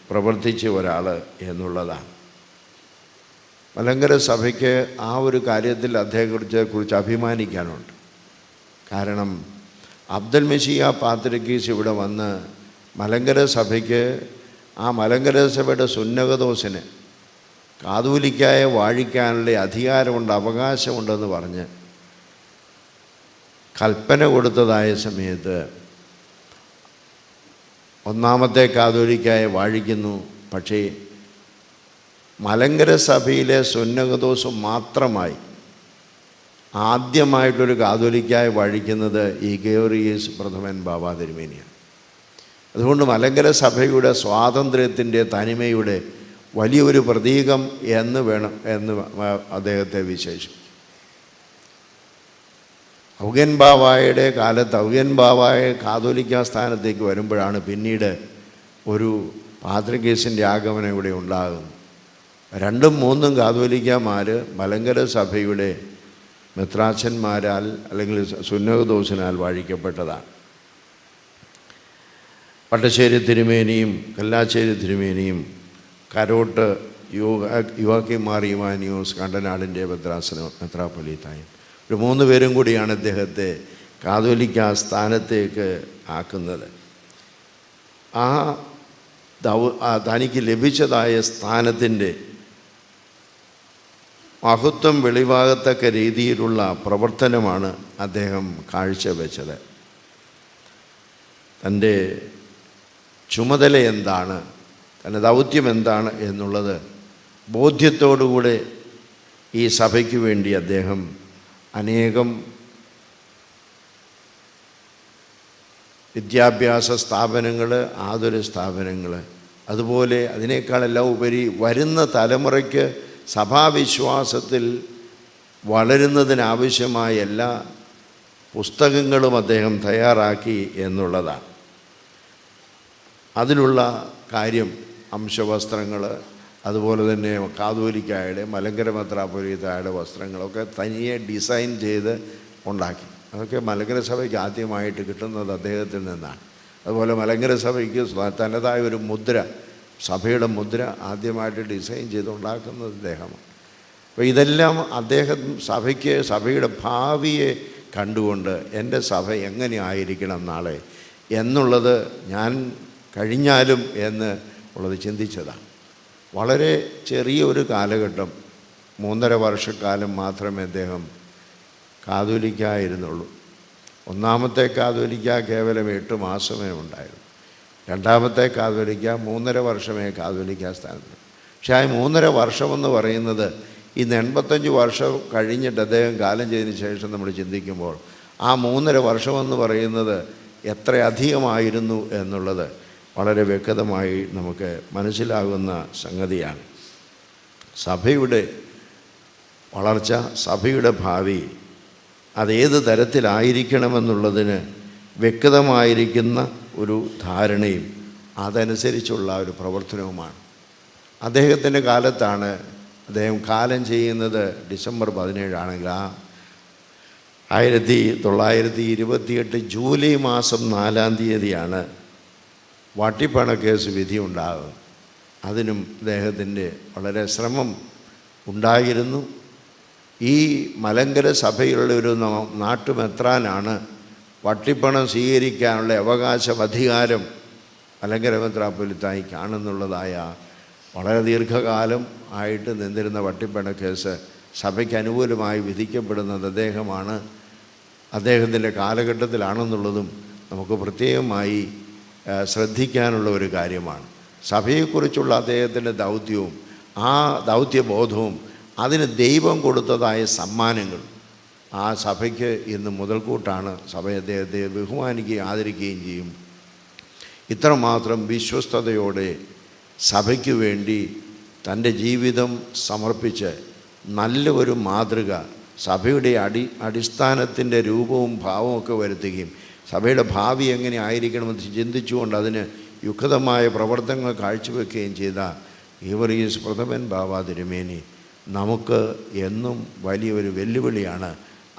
പ്രവർത്തിച്ച ഒരാൾ എന്നുള്ളതാണ്. മലങ്കര സഭയ്ക്ക് ആ ഒരു കാര്യത്തിൽ അദ്ദേഹത്തെക്കുറിച്ച് അഭിമാനിക്കാനുണ്ട്. കാരണം അബ്ദൽ മെസ്സിയ പാത്രിക്കീസ് ഇവിടെ വന്ന് മലങ്കര സഭയ്ക്ക്, ആ മലങ്കര സഭയുടെ സുന്നകദോസിന് കാതോലിക്കായ വാഴിക്കാനുള്ള അധികാരമുണ്ട്, അവകാശമുണ്ടെന്ന് പറഞ്ഞ് കൽപ്പന കൊടുത്തതായ സമയത്ത് 1-മത്തെ കാതോലിക്കായ വാഴിക്കുന്നു. പക്ഷേ മലങ്കര സഭയിലെ സുന്നകദോസ് മാത്രമായി ആദ്യമായിട്ടൊരു കാതോലിക്കായ വാഴിക്കുന്നത് ഈ ഗേറിയസ് പ്രഥമൻ ബാബാ തിരുമേനിയാണ്. അതുകൊണ്ട് മലങ്കര സഭയുടെ സ്വാതന്ത്ര്യത്തിൻ്റെ തനിമയുടെ വലിയൊരു പ്രതീകം എന്ന് അദ്ദേഹത്തെ വിശേഷിപ്പിച്ചു. ഔഗൻ ബാവായുടെ കാലത്ത് ഔഗൻ ബാവായ കാതോലിക്ക സ്ഥാനത്തേക്ക് വരുമ്പോഴാണ് പിന്നീട് ഒരു പാത്രികേസിൻ്റെ ആഗമനം ഇവിടെ ഉണ്ടാകുന്നത്. 2-3 കാതോലിക്കമാർ മലങ്കര സഭയുടെ മെത്രാച്ചന്മാരാൽ അല്ലെങ്കിൽ സുന്നകദോസിനാൽ വാഴിക്കപ്പെട്ടതാണ്. പട്ടശ്ശേരി തിരുമേനിയും കല്ലാശ്ശേരി തിരുമേനിയും കരോട്ട് യുവാക്കി മാർ ഇവാനിയോസ് കണ്ടനാടിൻ്റെ മെത്രാപ്പൊലീത്തായും ഒരു 3 പേരും കൂടിയാണ് അദ്ദേഹത്തെ കാതോലിക്ക സ്ഥാനത്തേക്ക് ആക്കുന്നത്. തനിക്ക് ലഭിച്ചതായ സ്ഥാനത്തിൻ്റെ മഹത്വം വെളിവാകത്തക്ക രീതിയിലുള്ള പ്രവർത്തനമാണ് അദ്ദേഹം കാഴ്ചവെച്ചത്. തൻ്റെ ചുമതല എന്താണ്, തൻ്റെ ദൗത്യം എന്താണ് എന്നുള്ളത് ബോധ്യത്തോടുകൂടെ ഈ സഭയ്ക്ക് വേണ്ടി അദ്ദേഹം അനേകം വിദ്യാഭ്യാസ സ്ഥാപനങ്ങൾ, ആതുര സ്ഥാപനങ്ങൾ, അതുപോലെ അതിനേക്കാളെല്ലാം ഉപരി വരുന്ന തലമുറയ്ക്ക് സഭാവിശ്വാസത്തിൽ വളരുന്നതിനാവശ്യമായ എല്ലാ പുസ്തകങ്ങളും അദ്ദേഹം തയ്യാറാക്കി എന്നുള്ളതാണ്. അതിലുള്ള കാര്യം അംശവസ്ത്രങ്ങൾ, അതുപോലെ തന്നെ കാതോലിക്കായുടെ മലങ്കര മെത്രാപ്പൊലീത്തായുടെ വസ്ത്രങ്ങളൊക്കെ തനിയെ ഡിസൈൻ ചെയ്ത് ഉണ്ടാക്കി. അതൊക്കെ മലങ്കര സഭയ്ക്ക് ആദ്യമായിട്ട് കിട്ടുന്നത് അദ്ദേഹത്തിൽ നിന്നാണ്. അതുപോലെ മലങ്കര സഭയ്ക്ക് തനതായ ഒരു മുദ്ര, സഭയുടെ മുദ്ര ആദ്യമായിട്ട് ഡിസൈൻ ചെയ്തുണ്ടാക്കുന്നത് അദ്ദേഹമാണ്. അപ്പോൾ ഇതെല്ലാം അദ്ദേഹം സഭയുടെ ഭാവിയെ കണ്ടുകൊണ്ട് എൻ്റെ സഭ എങ്ങനെ ആയിരിക്കണം നാളെ എന്നുള്ളത് ഞാൻ കഴിഞ്ഞാലും എന്ന് ഉള്ളത് ചിന്തിച്ചതാണ്. വളരെ ചെറിയ ഒരു കാലഘട്ടം, 3.5 വർഷക്കാലം മാത്രമേ അദ്ദേഹം കാതോലിക്കായിരുന്നുള്ളൂ. 1-മത്തെ കാതോലിക്ക കേവലം 8 മാസമേ ഉണ്ടായിരുന്നു. 2-മത്തെ കാതോലിക്ക 3.5 വർഷമേ കാതോലിക്ക സ്ഥാനത്ത്. പക്ഷേ ആ 3.5 വർഷമെന്ന് പറയുന്നത് ഇന്ന് 85 വർഷം കഴിഞ്ഞിട്ട് അദ്ദേഹം കാലം ചെയ്തതിന് ശേഷം നമ്മൾ ചിന്തിക്കുമ്പോൾ ആ 3.5 വർഷമെന്ന് പറയുന്നത് എത്ര അധികമായിരുന്നു എന്നുള്ളത് വളരെ വ്യക്തമായി നമുക്ക് മനസ്സിലാകുന്ന സംഗതിയാണ്. സഭയുടെ വളർച്ച, സഭയുടെ ഭാവി അതേത് തരത്തിലായിരിക്കണമെന്നുള്ളതിന് വ്യക്തമായിരിക്കുന്ന ഒരു ധാരണയും അതനുസരിച്ചുള്ള ഒരു പ്രവർത്തനവുമാണ്. അദ്ദേഹത്തിൻ്റെ കാലത്താണ് അദ്ദേഹം കാലം ചെയ്യുന്നത്. ഡിസംബർ 17 ആണെങ്കിൽ 1928 ജൂലൈ മാസം 4-ാം തീയതിയാണ് വട്ടിപ്പണ കേസ് വിധി ഉണ്ടാകുന്നത്. അതിനും അദ്ദേഹത്തിൻ്റെ വളരെ ശ്രമം ഉണ്ടായിരുന്നു. ഈ മലങ്കര സഭയിലുള്ള ഒരു നാട്ടുമെത്രാനാണ് വട്ടിപ്പണം സ്വീകരിക്കാനുള്ള അധികാരം മലങ്കര മെത്രാപ്പൊലീത്തായി കാണുന്നുള്ളതായ വളരെ ദീർഘകാലം ആയിട്ട് നിന്നിരുന്ന വട്ടിപ്പണ കേസ് സഭയ്ക്ക് അനുകൂലമായി വിധിക്കപ്പെടുന്നത് അദ്ദേഹത്തിൻ്റെ കാലഘട്ടത്തിലാണെന്നുള്ളതും നമുക്ക് പ്രത്യേകമായി ശ്രദ്ധിക്കാനുള്ള ഒരു കാര്യമാണ്. സഭയെക്കുറിച്ചുള്ള അദ്ദേഹത്തിൻ്റെ ദൗത്യവും ആ ദൗത്യബോധവും അതിന് ദൈവം കൊടുത്തതായ സമ്മാനങ്ങൾ ആ സഭയ്ക്ക് ഇന്ന് മുതൽക്കൂട്ടാണ്. സഭ അദ്ദേഹത്തെ ബഹുമാനിക്കുകയും ആദരിക്കുകയും ചെയ്യും. ഇത്രമാത്രം വിശ്വസ്തയോടെ സഭയ്ക്ക് വേണ്ടി തൻ്റെ ജീവിതം സമർപ്പിച്ച് നല്ല ഒരു മാതൃക സഭയുടെ അടിസ്ഥാനത്തിൻ്റെ രൂപവും ഭാവവും ഒക്കെ വരുത്തുകയും സഭയുടെ ഭാവി എങ്ങനെ ആയിരിക്കണമെന്ന് ചിന്തിച്ചുകൊണ്ട് അതിന് യുക്തമായ പ്രവർത്തനങ്ങൾ കാഴ്ചവെക്കുകയും ചെയ്ത ഗീവർഗീസ് പ്രഥമൻ ബാവ തിരുമേനി നമുക്ക് എന്നും വലിയൊരു വെല്ലുവിളിയാണ്.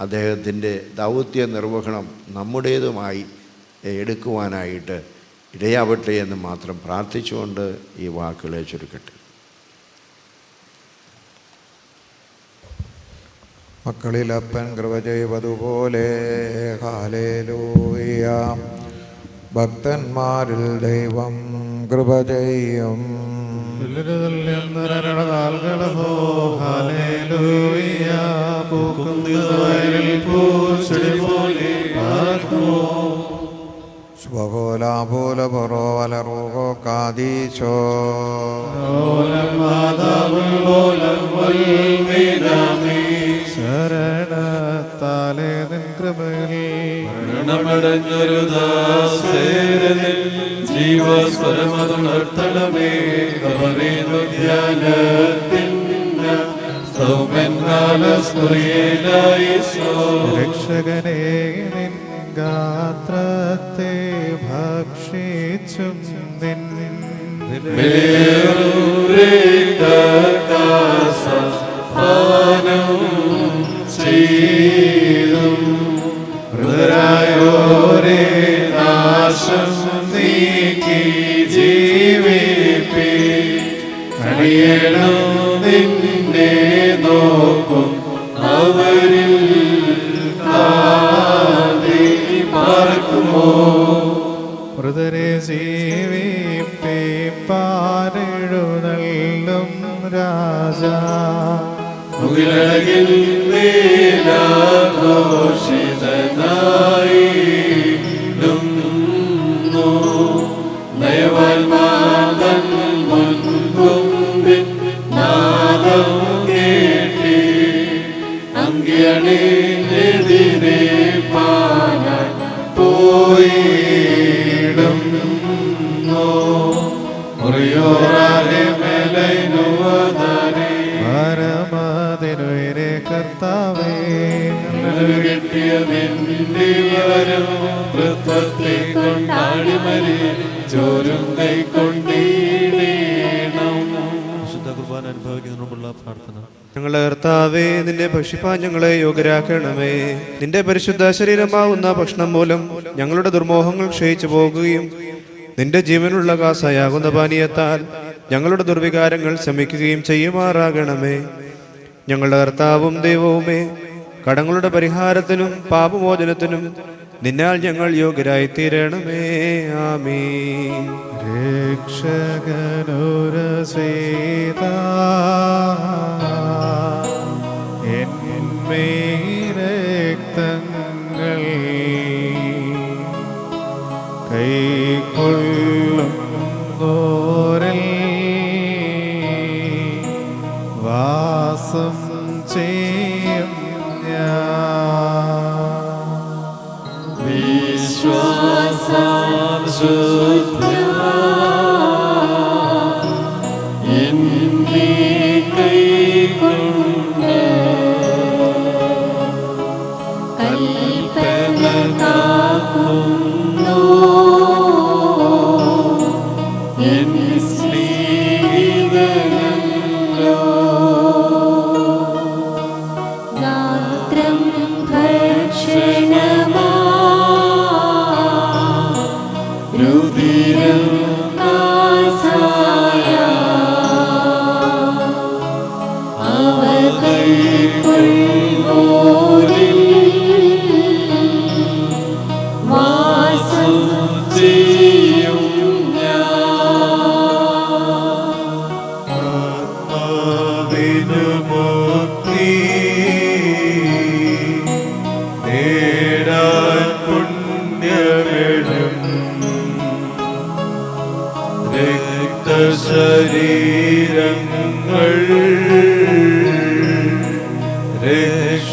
അദ്ദേഹത്തിൻ്റെ ദൗത്യ നിർവഹണം നമ്മുടേതുമായി എടുക്കുവാനായിട്ട് ഇടയാവട്ടെ എന്ന് മാത്രം പ്രാർത്ഥിച്ചുകൊണ്ട് ഈ വാക്കുകളെ ചുരുക്കട്ടെ. മക്കളിലപ്പൻ കൃപ ചെയ്വതുപോലെ ഹല്ലേലൂയ. ഭക്തന്മാരിൽ ദൈവം കൃപ ചെയ്യും. ശരണത്താലേ നിൻ കൃപയിൽ മരണമടഞ്ഞൊരു ദാസേരനിൽ ജീവസ്വരമതുണർത്തണമേ. രക്ഷകനെ നിൻ ഗാത്രത്തെ ഭക്ഷിച്ചും നിൻ ഹൃദയോരേ നാശം നീക്കി ജീവിപ്പി അടിയണം നിന്നെ നോക്കും അവരിൽ പാർക്കുമോ. മൃതരെ ജീവിപ്പിപ്പാനെഴുന്നള്ളും രാജാ മുകിലഴകിൽ ഘോഷിതനായിടുന്നു നയവാൽമാതൻ മുൻകുമ്പിൻ നാദം കേട്ടി അങ്കിയണിനെതിരെ പാനാൻ പോയിടുന്നു. മുറിയോറാലെ മേലൈനുവതാനേ പരമതിനുയരെ കർത്താവേ കിട്ടിയ നിന്റെ വരം വൃത്തത്തെ കൊണ്ടാടി മരി ചോരും കൈക്കൊണ്ടിടേണം. വിശുദ്ധ കുർബാന അനുഭവിക്കുന്നതിനുള്ള പ്രാർത്ഥന. ഞങ്ങളുടെ കർത്താവേ, നിന്നെ ഭക്ഷിപ്പാൻ ഞങ്ങളെ യോഗ്യരാക്കണമേ. നിന്റെ പരിശുദ്ധ ശരീരമാവുന്ന ഭക്ഷണം മൂലം ഞങ്ങളുടെ ദുർമോഹങ്ങൾ ക്ഷയിച്ചു പോകുകയും നിന്റെ ജീവനുള്ള കാസായാകുന്ന പാനീയത്താൽ ഞങ്ങളുടെ ദുർവികാരങ്ങൾ ശമിക്കുകയും ചെയ്യുമാറാകണമേ. ഞങ്ങളുടെ കർത്താവും ദൈവവുമേ, കടങ്ങളുടെ പരിഹാരത്തിനും പാപമോചനത്തിനും നിന്നാൽ ഞങ്ങൾ യോഗ്യരായി തീരണമേ. ആമീൻ. രക്ഷകനുരസേത രക്തങ്ങൾ കൈക്കൊള്ളുന്നോരിൽ വാസം ചെയ്യും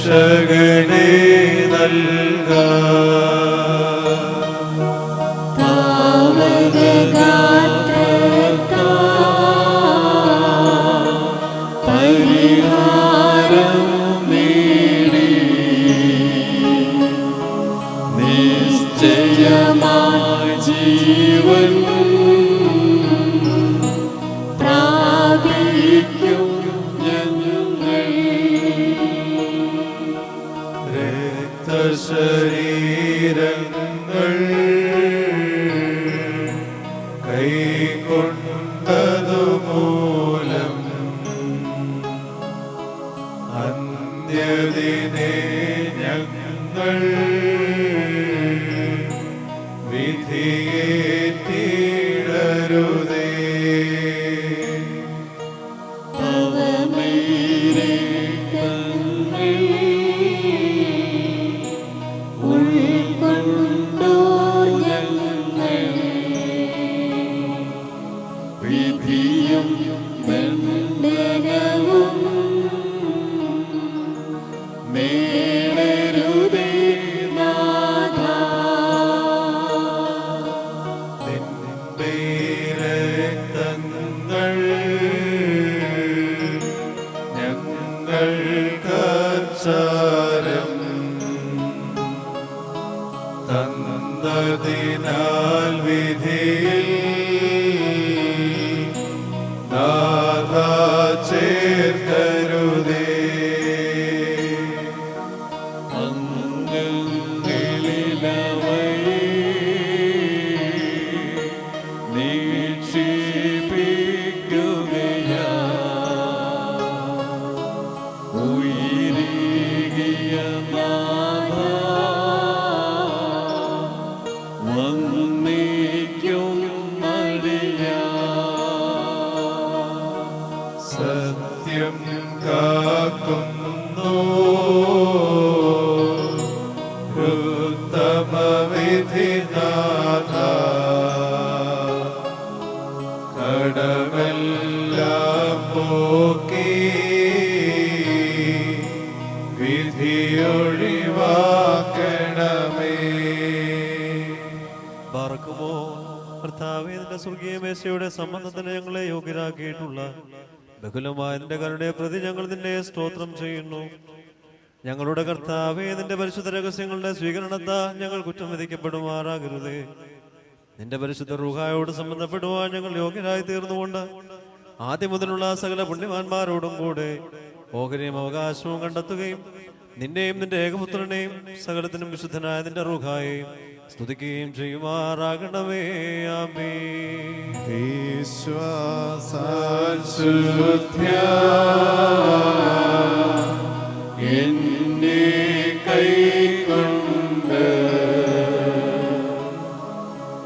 രക്ഷകനെ പരിഹാരം നേടി നിശ്ചയമായി ജീവൻ പ്രാപിക്കും ഞങ്ങൾ. രക്തശരീരങ്ങൾ കൈക്കൊണ്ടതുമൂലം അന്ത്യദിനെ ഞങ്ങൾ വിധിയേറ്റിടരുതേ. വിധിയും ബന്ധനവും നേടരുതേ നാഥാ. നിന്റെ രക്തങ്ങൾ ഞങ്ങൾക്കച്ചാരം തന്നതിനാൽ വിധിയിൽ നാഥാ ചേർക്കരുതേ. അംഗങ്ങളിലവയെ നിക്ഷേപിക്കുകയാ ഉയിരികിയ നാഥാ വന്നേക്കും മടിയാ. സത്യം കാക്കുന്നു ഉത്തമവിധിനാഥ. കടമെല്ലാം പോക്കി വിധിയൊഴിവാക്കണമേ. പാർക്കുമോ കർത്താവേ, നിന്റെ സ്വർഗീയ മേശയുടെ സംബന്ധത്തിന് ഞങ്ങളെ യോഗ്യരാക്കിയിട്ടുള്ള ബഹുലമായ നിന്റെ കരുണയെ പ്രതി ഞങ്ങൾ നിന്നെ സ്തോത്രം ചെയ്യുന്നു. ഞങ്ങളുടെ കർത്താവേ, നിന്റെ പരിശുദ്ധ രഹസ്യങ്ങളുടെ സ്വീകരണത്താൽ ഞങ്ങൾ കുറ്റം വിധിക്കപ്പെടുമാറാകരുതേ. നിന്റെ പരിശുദ്ധ റൂഹായോട് സംബന്ധപ്പെടുവാൻ ഞങ്ങൾ യോഗ്യരായി തീർന്നുകൊണ്ട് ആദ്യം മുതലുള്ള സകല പുണ്യവാന്മാരോടും കൂടെ ഓഹരിയും അവകാശവും കണ്ടെത്തുകയും നിന്നെയും നിന്റെ ഏകപുത്രനെയും സകലത്തിനും വിശുദ്ധനായ നിന്റെ റൂഹായെയും സ്തുതിക്കുകയും ചെയ്യുമാറാകണമേ. ആമേൻ. വിശ്വാസാൽ ശുദ്ധ്യാ എന്നെ കൈക്കൊണ്ട്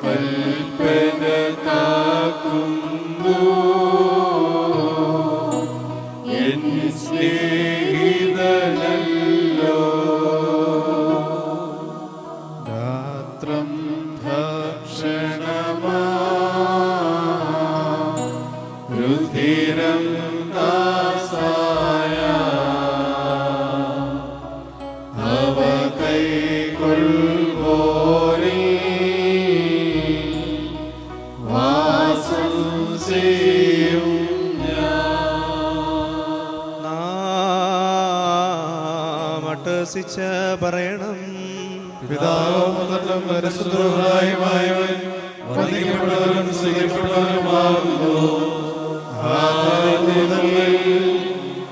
കൽപ്പന കാക്കുന്നു എൻ സ്നേഹിതനല്ലോ. രാത്രം ഭക്ഷണമാ രുധിരം ദാസായ അവ കൈക്കൊള്ളുവോരിൽ വാസം ചെയ്യും നാം അട്ടഹസിച്ച് പറയണം. പിതാവും പുത്രനും പരിശുദ്ധനുമായവൻ വന്ദിക്കപ്പെട്ടവരും സ്തുതിക്കപ്പെട്ടവരുമാകുന്നു.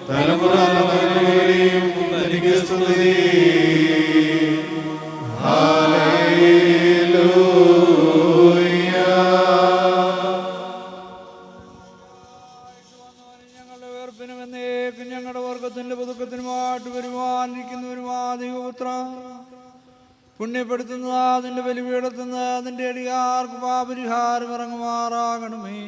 തലമുറ തലമുറയും തനിക്ക് സ്തുതി. ഹല്ലേലൂയ. ഞങ്ങളുടെ വേർപ്പിനും എന്നേക്കും ഞങ്ങളുടെ വർഗത്തിന്റെ പുതുക്കത്തിനുമായിട്ട് വരുവാനിരിക്കുന്നവരുമാ ദൈവപുത്ര, പുണ്യപ്പെടുത്തുന്നതാ നിന്റെ ബലിപീഠത്തുനിന്ന് നിന്റെ അടിയാർക്ക് പാപരിഹാരം ഇറങ്ങുമാറാകണമേ.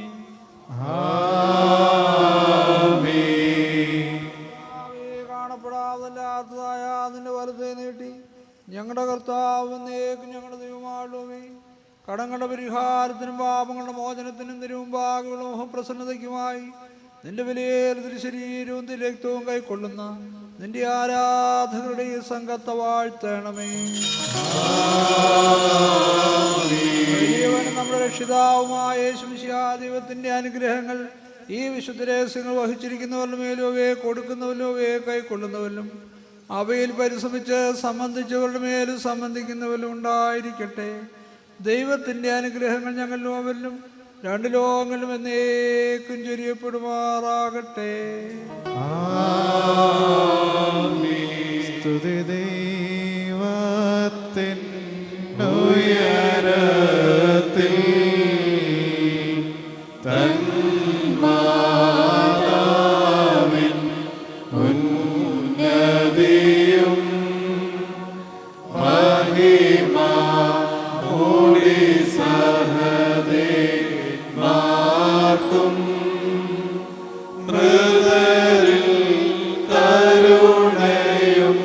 കാണപ്പെടാതല്ലാത്തതായ നിന്റെ വലത്തെ നീട്ടി ഞങ്ങളുടെ കർത്താവ് എന്നേക്കും ഞങ്ങളുടെ ദൈവമാളുമേ, കടങ്ങളുടെ പരിഹാരത്തിനും പാപങ്ങളുടെ മോചനത്തിനും തിരുമുമ്പാകെയുള്ള മുഖപ്രസന്നതയ്ക്കുമായി നിന്റെ വിലയേറിയ ശരീരവും രക്തവും കൈക്കൊള്ളുന്ന നിന്റെ ആരാധകരുടെ ഈ സംഘത്തെ വാഴ്ത്തണമേ. നമ്മുടെ രക്ഷിതാവുമായ യേശുമിശിഹാ ദൈവത്തിന്റെ അനുഗ്രഹങ്ങൾ ഈ വിശുദ്ധ രഹസ്യങ്ങൾ വഹിച്ചിരിക്കുന്നവരുടെ മേലും അവയെ കൊടുക്കുന്നവരിലും അവയെ കൈക്കൊള്ളുന്നവരിലും അവയിൽ പരിശ്രമിച്ച് സംബന്ധിച്ചവരുടെ മേലും സംബന്ധിക്കുന്നവരിലും ഉണ്ടായിരിക്കട്ടെ. ദൈവത്തിന്റെ അനുഗ്രഹങ്ങൾ ഞങ്ങളിലും അവരിലും രണ്ട് ലോകങ്ങളിലും എന്നേക്കും ചൊരിയപ്പെടുമാറാകട്ടെ. സ്തുതി ദൈവത്തിൻ ഉയരത്തിൽ തന്മാതാവിൻ ഉന്നതിയും മഹിമോടി സഹദേവന്മാർക്കും മൃതരിൽ കരുണയും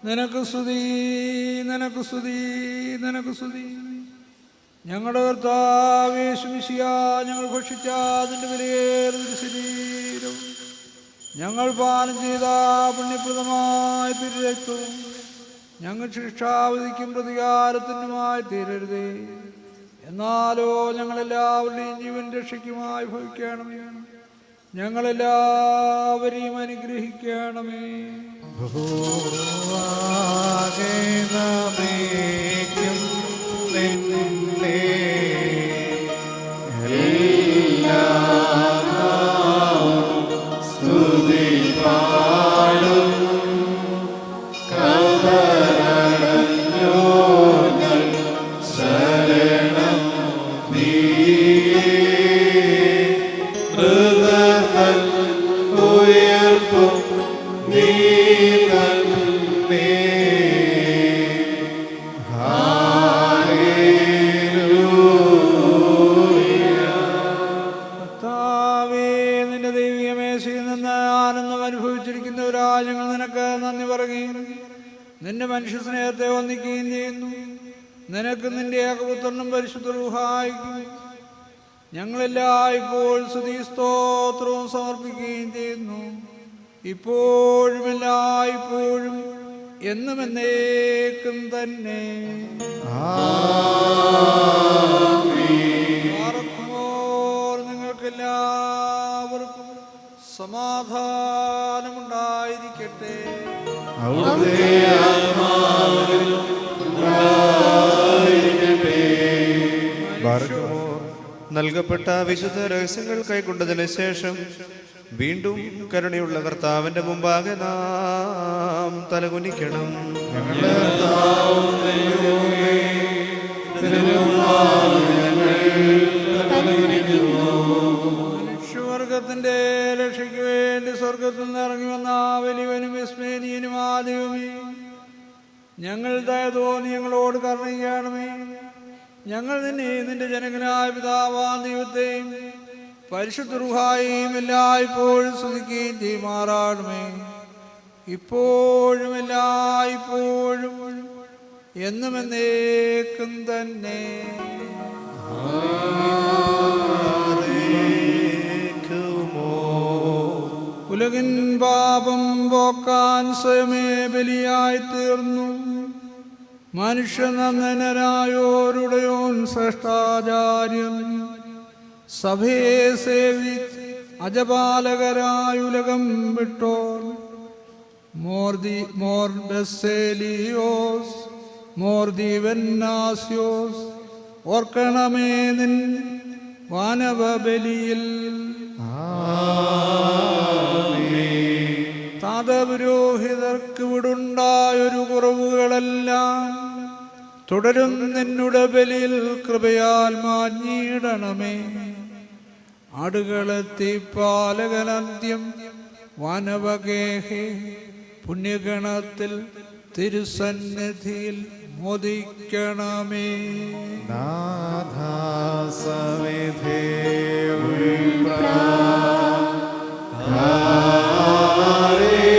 നിനക്ക് സ്തുതി, നിനക്ക് സ്തുതി, നിനക്ക് സ്തുതി. ഞങ്ങളുടെ കർത്താവേ യേശുമിശിഹാ, ഞങ്ങൾ ഭക്ഷിച്ച അതിൻ്റെ വിലയേറിയ ശരീരം ഞങ്ങൾ പാനം ചെയ്ത പുണ്യപ്രദമായ തിരുരക്തവും ഞങ്ങൾ ശിക്ഷാവിധിക്കും പ്രതികാരത്തിനുമായി തീരരുതേ. എന്നാലോ ഞങ്ങളെല്ലാവരുടെയും ജീവൻ രക്ഷയ്ക്കുമായി ഭവിക്കണമേ. ഞങ്ങളെല്ലാവരെയും അനുഗ്രഹിക്കണമേ. ഭൂവാകേനമേക്കും നിന്നെ സ്തുതി പാടും കവരടഞ്ഞോങ്ങൾ ശരണം നീയേ. മൃതതൻ ഉയർപ്പും നീ തന്നെ. കർത്താവേ, നിന്റെ ദൈവിക മേശയിൽ നിന്ന് ആനന്ദം അനുഭവിച്ചിരിക്കുന്നവരാ ഞങ്ങൾ നിനക്ക് നന്ദി പറയുകയും നിന്റെ മനുഷ്യ സ്നേഹത്തെ വന്ദിക്കുകയും ചെയ്യുന്നു. നിനക്ക് നിന്റെ ഏകപുത്രനും പരിശുദ്ധ റൂഹായിക്കും ഞങ്ങളെല്ലായ്പ്പോൾ സ്തുതി സ്തോത്രവും സമർപ്പിക്കുകയും ചെയ്യുന്നു. ഇപ്പോഴും എല്ലായ്പ്പോഴും എന്നും എന്നേക്കും തന്നെ. നിങ്ങൾക്കെല്ലാവർക്കും സമാധാനമുണ്ടായിരിക്കട്ടെ. നൽകപ്പെട്ട വിശുദ്ധ രഹസ്യങ്ങൾ കൈക്കൊണ്ടതിന് ശേഷം വീണ്ടും കരുണയുള്ള കർത്താവിന്റെ മുമ്പാകെ നാം തലകുനിക്കണം. മനുഷ്യവർഗത്തിന്റെ രക്ഷയ്ക്ക് വേണ്ടി സ്വർഗത്തിൽ നിന്ന് ഇറങ്ങി വന്ന വലിയവനും വിസ്മേനീയനും ആദ്യമേ, ഞങ്ങൾ ദയ തോന്നി ഞങ്ങളോട് കരുണ ചെയ്യണമേ. ഞങ്ങൾ നിന്റെ ജനകനായ പിതാവാം ദൈവത്തെയും പരിശുദ്ധ റൂഹായെയും എല്ലായ്പ്പോഴും സ്തുതിക്കുകയും ചെയ്യുമാറാണമേ. ഇപ്പോഴും എല്ലായ്പ്പോഴും എന്നും എന്നേക്കും തന്നെ. ഉലകിൻ പാപം പോക്കാൻ സ്വയമേ ബലിയായി തീർന്നു. മനുഷ്യനന്ദനരായോരുടെയോൻ ശ്രേഷ്ഠാചാര്യൻ സഭയെ സേവിച്ച് അജപാലകരായുലകം വിട്ടോൻ മോർ ബെസേലിയോസ് മോർ ദീവന്നാസ്യോസ് ഓർക്കണമേ നിൻ വാനവബലിയിൽ. താതപുരോഹിതർക്ക് വിടുണ്ടായൊരു കുറവുകളെല്ലാം തുടരും നിന്നുടെ ബലിയിൽ കൃപയാൽ മാഞ്ഞിടണമേ. ആടുകളെത്തിപ്പാലകനന്ത്യം വാനവകേഹേ പുണ്യഗണത്തിൽ തിരുസന്നിധിയിൽ മോദിക്കണമേ. നാഥാസവിധേ ഹരേ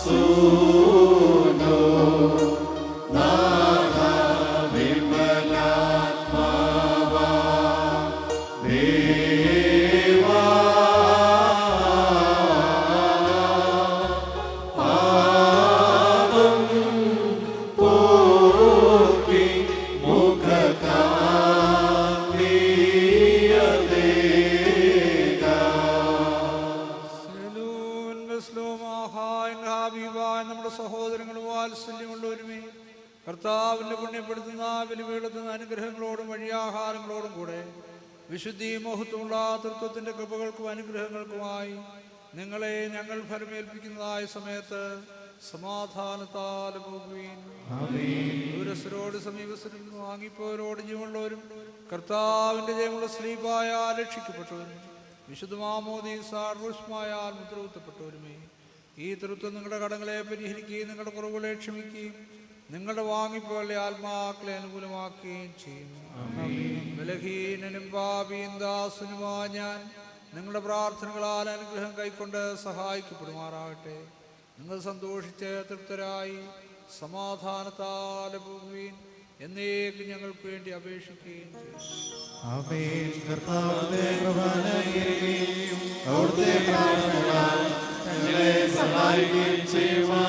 സൂനോ നാഥ വിമലാത്മാവാ ദേവാ പാപം പോക്കി നമ്മുടെ സഹോദരങ്ങളും വാത്സല്യമുള്ളവരുമേ, കർത്താവിന്റെ പുണ്യപ്പെടുത്തുന്ന ബലിപീഠത്തുന്ന അനുഗ്രഹങ്ങളോടും വഴിയാഹാരങ്ങളോടും കൂടെ വിശുദ്ധി മഹത്വമുള്ള തൃത്വത്തിന്റെ കൃപകൾക്കും അനുഗ്രഹങ്ങൾക്കുമായി നിങ്ങളെ ഞങ്ങൾ ഫലമേൽപ്പിക്കുന്നതായ സമയത്ത് സമാധാനത്താൽ പോകുകയും ദൂരസ്ഥരോട് സമീപസ്ഥരും വാങ്ങിപ്പോയവരോട് ജീവനുള്ളവരും കർത്താവിന്റെ ജയമുള്ള സ്ലീപായാൽ രക്ഷിക്കപ്പെട്ടവരും വിശുദ്ധ മാമോദീസാർമായാൽ മുദ്രകുത്തപ്പെട്ടവരുമേ, ഈ തൃത്വം നിങ്ങളുടെ കടങ്ങളെ പരിഹരിക്കുകയും നിങ്ങളുടെ കുറവുകളെ ക്ഷമിക്കുകയും നിങ്ങളുടെ വാങ്ങിപ്പോലെ ആത്മാക്കളെ അനുകൂലമാക്കുകയും ചെയ്യുന്നു. ബലഹീനനും പാപിയും ദാസനുമായ ഞാൻ നിങ്ങളുടെ പ്രാർത്ഥനകളാൽ അനുഗ്രഹം കൈക്കൊണ്ട് സഹായിക്കപ്പെടുമാറാകട്ടെ. നിങ്ങൾ സന്തോഷിച്ച് തൃപ്തരായി സമാധാനത്താൽ പോകുകയും എന്നേക്കും ഞങ്ങൾക്ക് വേണ്ടി അപേക്ഷിക്കുകയും ചെയ്യും. അവിടുത്തെ പ്രാർത്ഥനകളാൽ ഞങ്ങളെ സഹായിക്കുകയും ചെയ്യുവാൻ